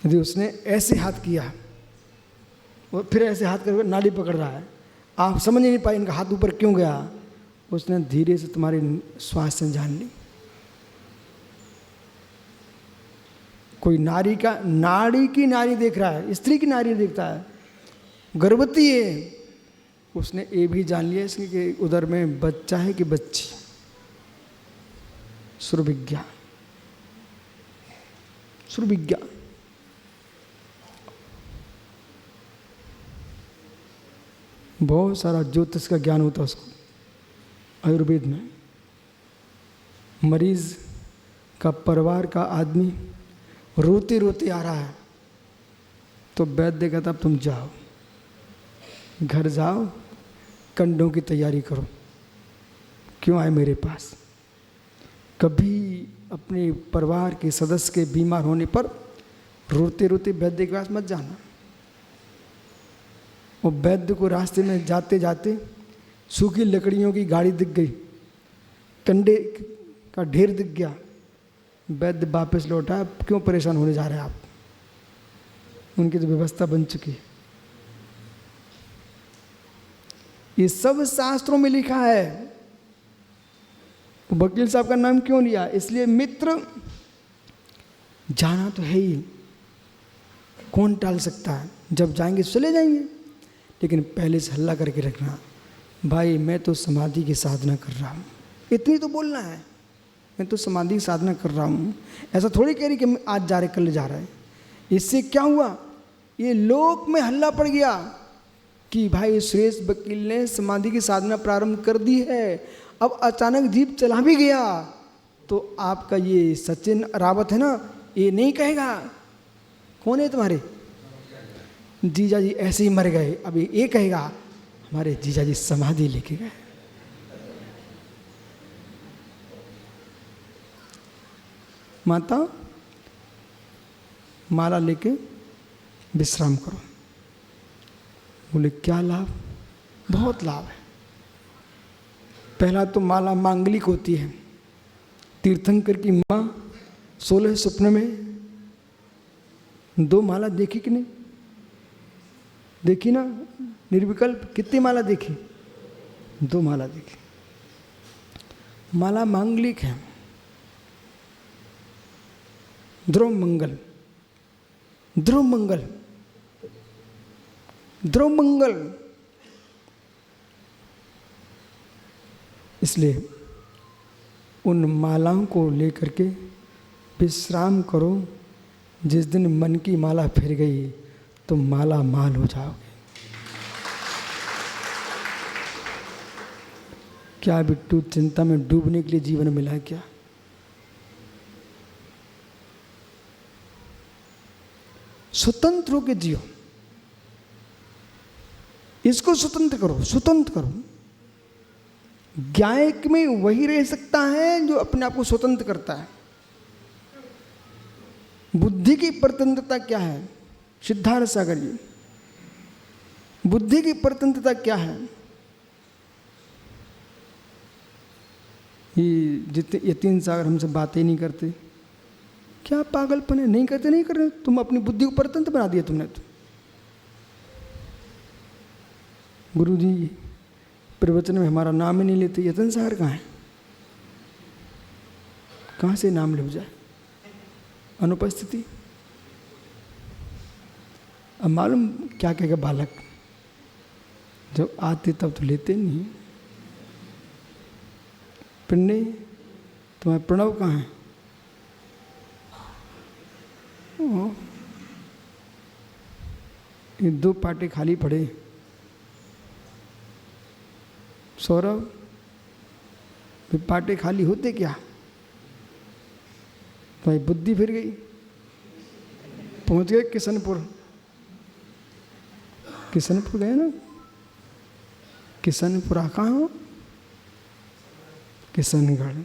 यदि उसने ऐसे हाथ किया और फिर ऐसे हाथ करके नाड़ी पकड़ रहा है, आप समझ ही नहीं पाए इनका हाथ ऊपर क्यों गया, उसने धीरे से तुम्हारी श्वास से जान ली। कोई नाड़ी की नाड़ी देख रहा है, स्त्री की नाड़ी देखता है, गर्भवती है, उसने ये भी जान लिया इसके कि उधर में बच्चा है कि बच्ची। सुरविज्ञा, सुरविज्ञा। बहुत सारा ज्योतिष का ज्ञान होता है उसको। आयुर्वेद में मरीज का परिवार का आदमी रोते रोते आ रहा है तो वैद्य कहता अब तुम जाओ, घर जाओ, कंडों की तैयारी करो, क्यों आए मेरे पास। कभी अपने परिवार के सदस्य के बीमार होने पर रोते रोते वैद्य के पास मत जाना। वो वैद्य को रास्ते में जाते जाते सूखी लकड़ियों की गाड़ी दिख गई, कंडे का ढेर दिख गया, वैद्य वापस लौटा। क्यों परेशान होने जा रहे हैं आप, उनकी तो व्यवस्था बन चुकी है। ये सब शास्त्रों में लिखा है। वकील साहब का नाम क्यों लिया, इसलिए मित्र जाना तो है ही, कौन टाल सकता है। जब जाएंगे चले जाएंगे, लेकिन पहले से हल्ला करके रखना, भाई मैं तो समाधि की साधना कर रहा हूँ, इतनी तो बोलना है, मैं तो समाधि की साधना कर रहा हूँ। ऐसा थोड़ी कह रही कि आज जा रहे कल जा रहा है। इससे क्या हुआ, ये लोक में हल्ला पड़ गया कि भाई सुरेश वकील ने समाधि की साधना प्रारंभ कर दी है। अब अचानक जीप चला भी गया तो आपका ये सचिन रावत है ना, ये नहीं कहेगा कौन है तुम्हारे जीजा जी ऐसे ही मर गए, अब ये कहेगा हमारे जीजा जी समाधि लेके गए। माता माला लेके विश्राम करो। बोले क्या लाभ, बहुत लाभ है। पहला तो माला मांगलिक होती है। तीर्थंकर की माँ 16 स्वप्न में 2 माला देखी कि नहीं देखी ना, निर्विकल्प कितनी माला देखी, 2 माला देखी। माला मांगलिक है। ध्रुव मंगल, ध्रुव मंगल, ध्रुव मंगल। इसलिए उन मालाओं को लेकर के विश्राम करो। जिस दिन मन की माला फिर गई तो माला माल हो जाओगे। क्या बिट्टू चिंता में डूबने के लिए जीवन मिला है क्या? स्वतंत्र होकर जियो, इसको स्वतंत्र करो, स्वतंत्र करो। ज्ञायक में वही रह सकता है जो अपने आप को स्वतंत्र करता है। बुद्धि की परतंत्रता क्या है? सिद्धार्थ सागर जी, बुद्धि की परतंत्रता क्या है? ये जितने यतीन सागर हमसे बातें नहीं करते, क्या पागलपन है? नहीं करते, नहीं कर रहे, तुम अपनी बुद्धि को परतंत्र बना दिया तुमने तो। गुरु जी प्रवचन में हमारा नाम ही नहीं लेते, यतन सागर कहाँ है? कहाँ से नाम ले जाए? अनुपस्थिति। अब मालूम क्या कहेगा बालक, जब आते तब तो लेते नहीं। पिन्ने तुम्हारा प्रणव कहाँ है? ये 2 पाटे खाली पड़े। सौरभ, वे पाटे खाली होते क्या? तुम्हारी बुद्धि फिर गई, पहुंच गए किशनपुर। किशनपुर गए ना? किशनपुरा कहाँ हो? किशनगढ़।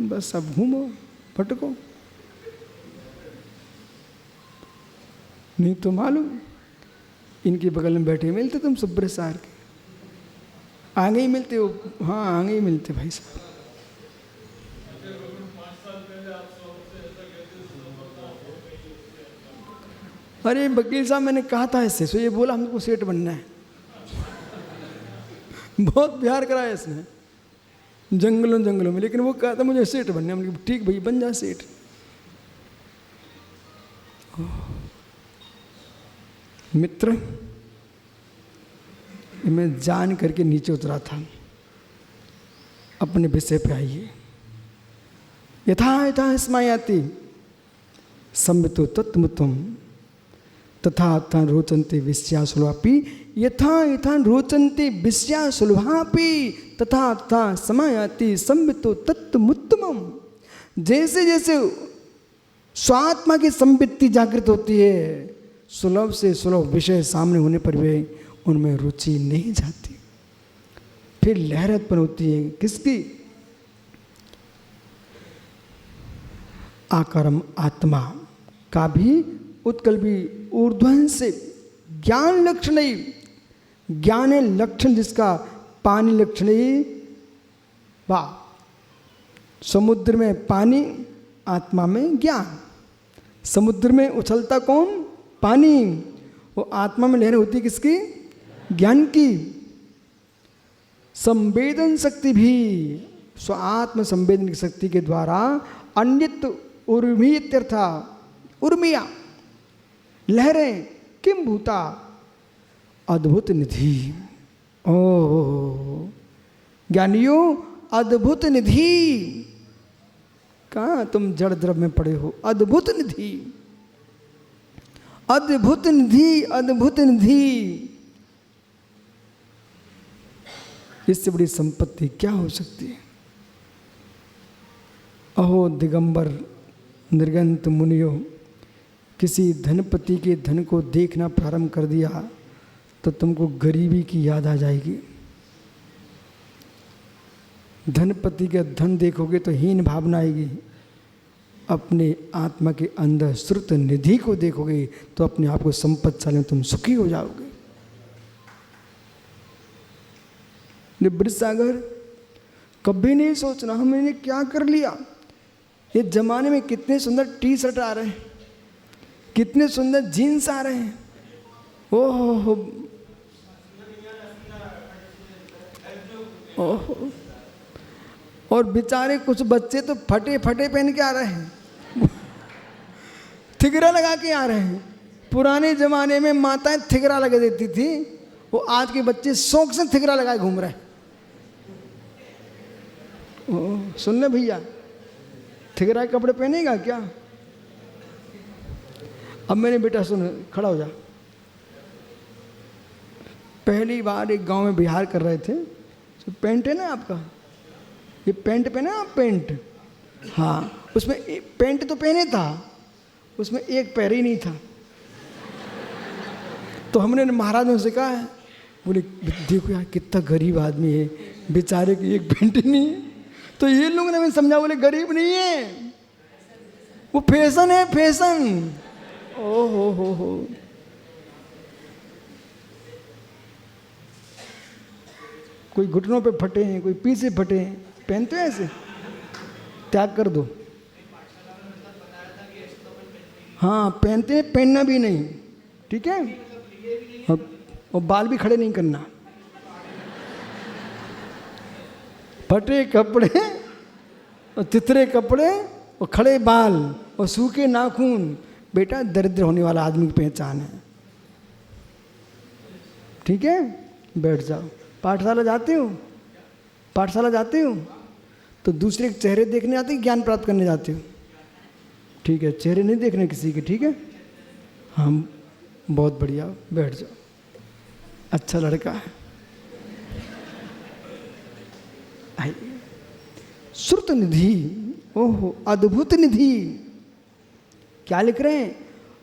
बस अब घूमो भटको, नहीं तो मालूम इनके बगल में बैठे मिलते तुम सुब्र सार के, आगे ही मिलते हो। हाँ आगे ही मिलते भाई साहब। अरे वकील साहब मैंने कहा था इससे, सो ये बोला हमको सेठ बनना है। बहुत प्यार कराया इसने जंगलों जंगलों में, लेकिन वो कहा था मुझे सेठ बनना है। हमने कहा ठीक भाई बन जा सेठ। मित्र, मैं जान करके नीचे उतरा था। अपने विषय पे आइए। यथा यथा स्मायाति संवितो तत्मुतम तथा तथा रोचन्ते विषया सुलभापि यथा यथा रोचन्ते विषया सुलभापि तथा तथा समायाति संवितो तत्मुत्तमम। जैसे जैसे स्वात्मा की संवित्ति जागृत होती है, सुलभ से सुलभ विषय सामने होने पर वे उनमें रुचि नहीं जाती। फिर लहर उत्पन्न होती है किसकी? आकारम आत्मा का भी उत्कल भी ऊर्ध्वन से ज्ञान लक्षण ही, ज्ञान है लक्षण जिसका, पानी लक्षण ही। वाह, समुद्र में पानी, आत्मा में ज्ञान। समुद्र में उछलता कौन? पानी। वो आत्मा में लहर होती किसकी? ज्ञान की। संवेदन शक्ति भी स्व आत्म संवेदन शक्ति के द्वारा अन्यत उर्मीत्यर्था, उर्मिया लहरें किम भूता अद्भुत निधि। ओ ज्ञानियों, अद्भुत निधि। कहाँ तुम जड़ द्रव्य में पड़े हो? अद्भुत निधि, अद्भुत निधि, अद्भुत निधि। इससे बड़ी संपत्ति क्या हो सकती है? अहो दिगंबर निर्गंत मुनियो, किसी धनपति के धन को देखना प्रारंभ कर दिया तो तुमको गरीबी की याद आ जाएगी। धनपति का धन देखोगे तो हीन भावना आएगी। अपने आत्मा के अंदर श्रुत निधि को देखोगे तो अपने आप को संपत्तिशाली में तुम सुखी हो जाओगे। निवृत्त सागर कभी नहीं सोचना हमने क्या कर लिया। ये जमाने में कितने सुंदर टी शर्ट आ रहे हैं, कितने सुंदर जीन्स आ रहे हैं। ओहो ओहो, और बेचारे कुछ बच्चे तो फटे फटे पहन के आ रहे हैं, थिगरा लगा के आ रहे हैं। पुराने जमाने में माताएं थिगरा लगा देती थी, वो आज के बच्चे शौक से थिगरा लगाए घूम रहे हैं। सुन ले भैया, थिगरा के कपड़े पहनेगा क्या? अब मैंने बेटा सुन, खड़ा हो जा। पहली बार एक गांव में बिहार कर रहे थे, तो पेंट है ना आपका, ये पेंट पहना आप? पेंट, हाँ, उसमें पेंट तो पहने था, उसमें एक पैर ही नहीं था। तो हमने महाराज से कहा है, बोले देखो यार कितना गरीब आदमी है, बेचारे की एक पेंट नहीं है। तो ये लोग ने समझा, बोले गरीब नहीं है, वो फैशन है, फैशन। ओ हो कोई घुटनों पे फटे हैं, कोई पीछे फटे हैं, पहनते हैं ऐसे, त्याग कर दो। हाँ पहनते हैं, पहनना भी नहीं, ठीक है। और बाल भी खड़े नहीं करना। फटे कपड़े और तितरे कपड़े और खड़े बाल और सूखे नाखून, बेटा दरिद्र होने वाला आदमी की पहचान है, ठीक है। बैठ जाओ। पाठशाला जाते हो? पाठशाला जाते हो तो दूसरे के चेहरे देखने आते हो, ज्ञान प्राप्त करने जाते हो? ठीक है, चेहरे नहीं देखने किसी के, ठीक है। हम बहुत बढ़िया, बैठ जाओ, अच्छा लड़का है। श्रुत निधि, ओहो अद्भुत निधि। क्या लिख रहे हैं?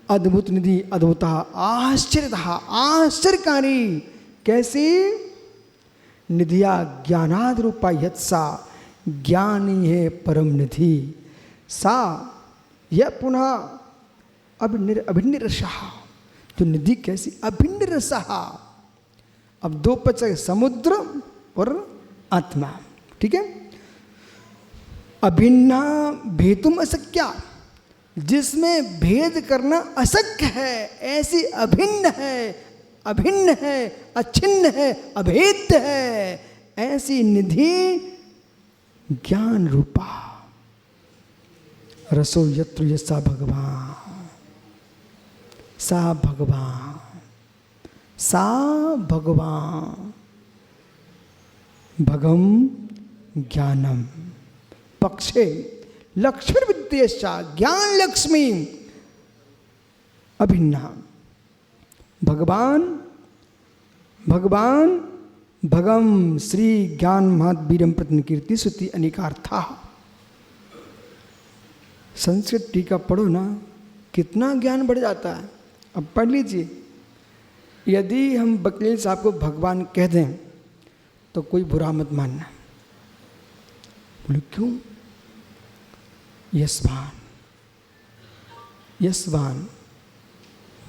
अद्भुत निधि अद्भुता आश्चर्यतः आश्चर्यकारी। कैसी निधिया ज्ञानाद रूपा यत्सा, ज्ञान ही है परम निधि। सा यह पुनः अभिन्न रसः, जो निधि कैसी अभिन्न रसः। अब दो पच समुद्र और आत्मा, ठीक है। अभिन्ना भेतुम अशक्या, जिसमें भेद करना अशक्य है, ऐसी अभिन्न है, अभिन्न है, अछिन्न है, अभेद्य है, ऐसी निधि ज्ञान रूपा। रसो यत्र यसा भगवान, सा भगवान, सा भगवान। भगम ज्ञानम पक्षे लक्ष्मी विद्येशा, ज्ञान लक्ष्मी अभिन्ना। भगवान भगवान भगम श्री ज्ञान महत वीरम प्रत्न कीर्ति श्रुति अनेकार्था। संस्कृत टीका पढ़ो ना, कितना ज्ञान बढ़ जाता है। अब पढ़ लीजिए। यदि हम वकील साहब को भगवान कह दें तो कोई बुरा मत मानना। बोले क्यों? यशवान, यशवान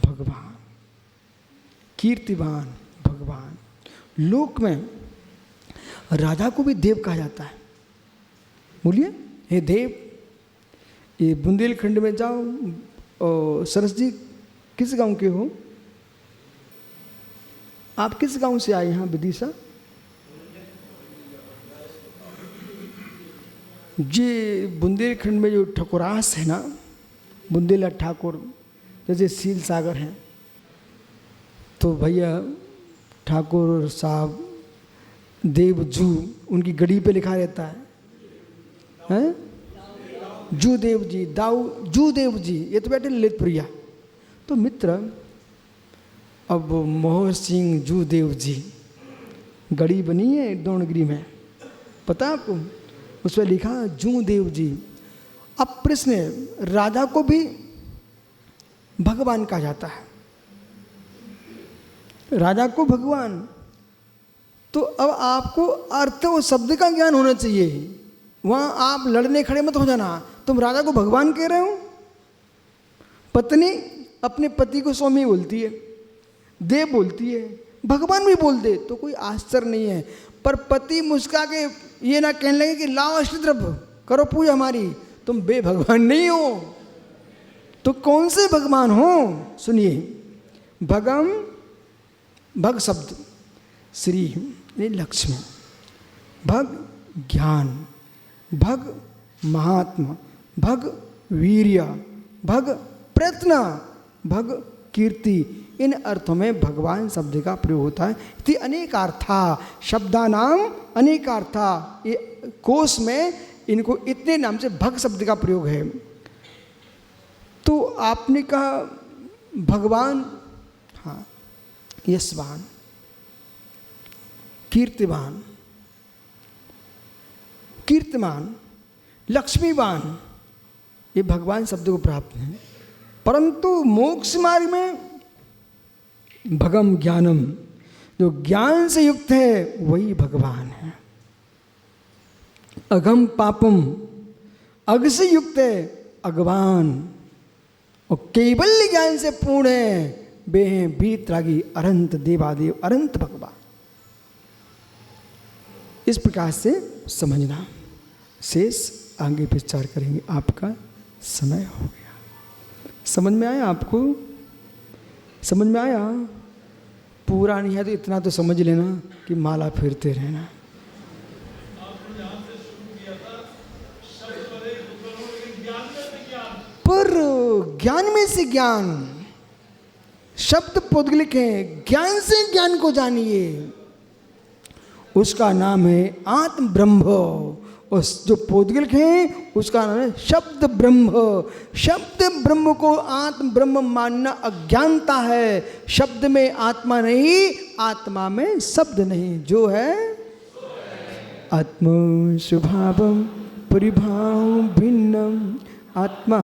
भगवान, कीर्तिवान भगवान। लोक में राजा को भी देव कहा जाता है। बोलिए, हे देव। ये बुंदेलखंड में जाओ। और सरस जी किस गांव के हो आप? किस गांव से आए यहाँ विदिशा? जी बुंदेलखंड में जो ठकुरास है ना, बुंदेला ठाकुर, जैसे सील सागर हैं, तो भैया ठाकुर साहब देव जू, उनकी गड़ी पे लिखा रहता है, हैं? जू देव जी, दाऊ जू देव जी, ये तो बैठे ललितप्रिया। तो मित्र, अब मोहर सिंह जू देव जी गड़ी बनी है द्रोणगिरी में, पता आपको? उस पर लिखा जू देव जी। अब प्रश्न है, राजा को भी भगवान कहा जाता है, राजा को भगवान। तो अब आपको अर्थ और शब्द का ज्ञान होना चाहिए। वहां आप लड़ने खड़े मत हो जाना, तुम राजा को भगवान कह रहे हो। पत्नी अपने पति को स्वामी बोलती है, देव बोलती है, भगवान भी बोल दे तो कोई आश्चर्य नहीं है। पर पति मुस्का के ये ना कहने लगे कि लाओ अष्टद्रव्य करो पूजा हमारी, तुम बे भगवान नहीं हो। तो कौन से भगवान हो? सुनिए, भगम, भग शब्द श्री लक्ष्मी, भग ज्ञान, भग महात्मा, भग वीर्य, भग प्रयत्न, भग कीर्ति। इन अर्थों में भगवान शब्द का प्रयोग होता है। इति अनेकार्था, शब्दानाम अनेकार्था। ये कोश में इनको इतने नाम से भग शब्द का प्रयोग है। तो आपने कहा भगवान, हाँ, यशवान, कीर्तिवान, कीर्तिमान, लक्ष्मीवान, ये भगवान शब्द को प्राप्त है। परंतु मोक्ष मार्ग में भगम ज्ञानम, जो ज्ञान से युक्त है वही भगवान है। अगम पापम, अग से युक्त है अगवान, और केवल ज्ञान से पूर्ण है वे हैं बीतरागी अनंत देवादेव, अनंत भगवान। इस प्रकार से समझना। शेष आगे विचार करेंगे। आपका समय हो गया। समझ में आया आपको? समझ में आया? पूरा नहीं है तो इतना तो समझ लेना कि माला फेरते रहना। पर ज्ञान में से ज्ञान, शब्द पौद्गलिक है, ज्ञान से ज्ञान को जानिए। उसका नाम है आत्म ब्रह्म। और जो पौद्गलिक है उसका नाम है शब्द ब्रह्म। शब्द ब्रह्म को आत्म ब्रह्म मानना अज्ञानता है। शब्द में आत्मा नहीं, आत्मा में शब्द नहीं। जो है आत्म स्वभावम परिभाव भिन्नम, आत्मा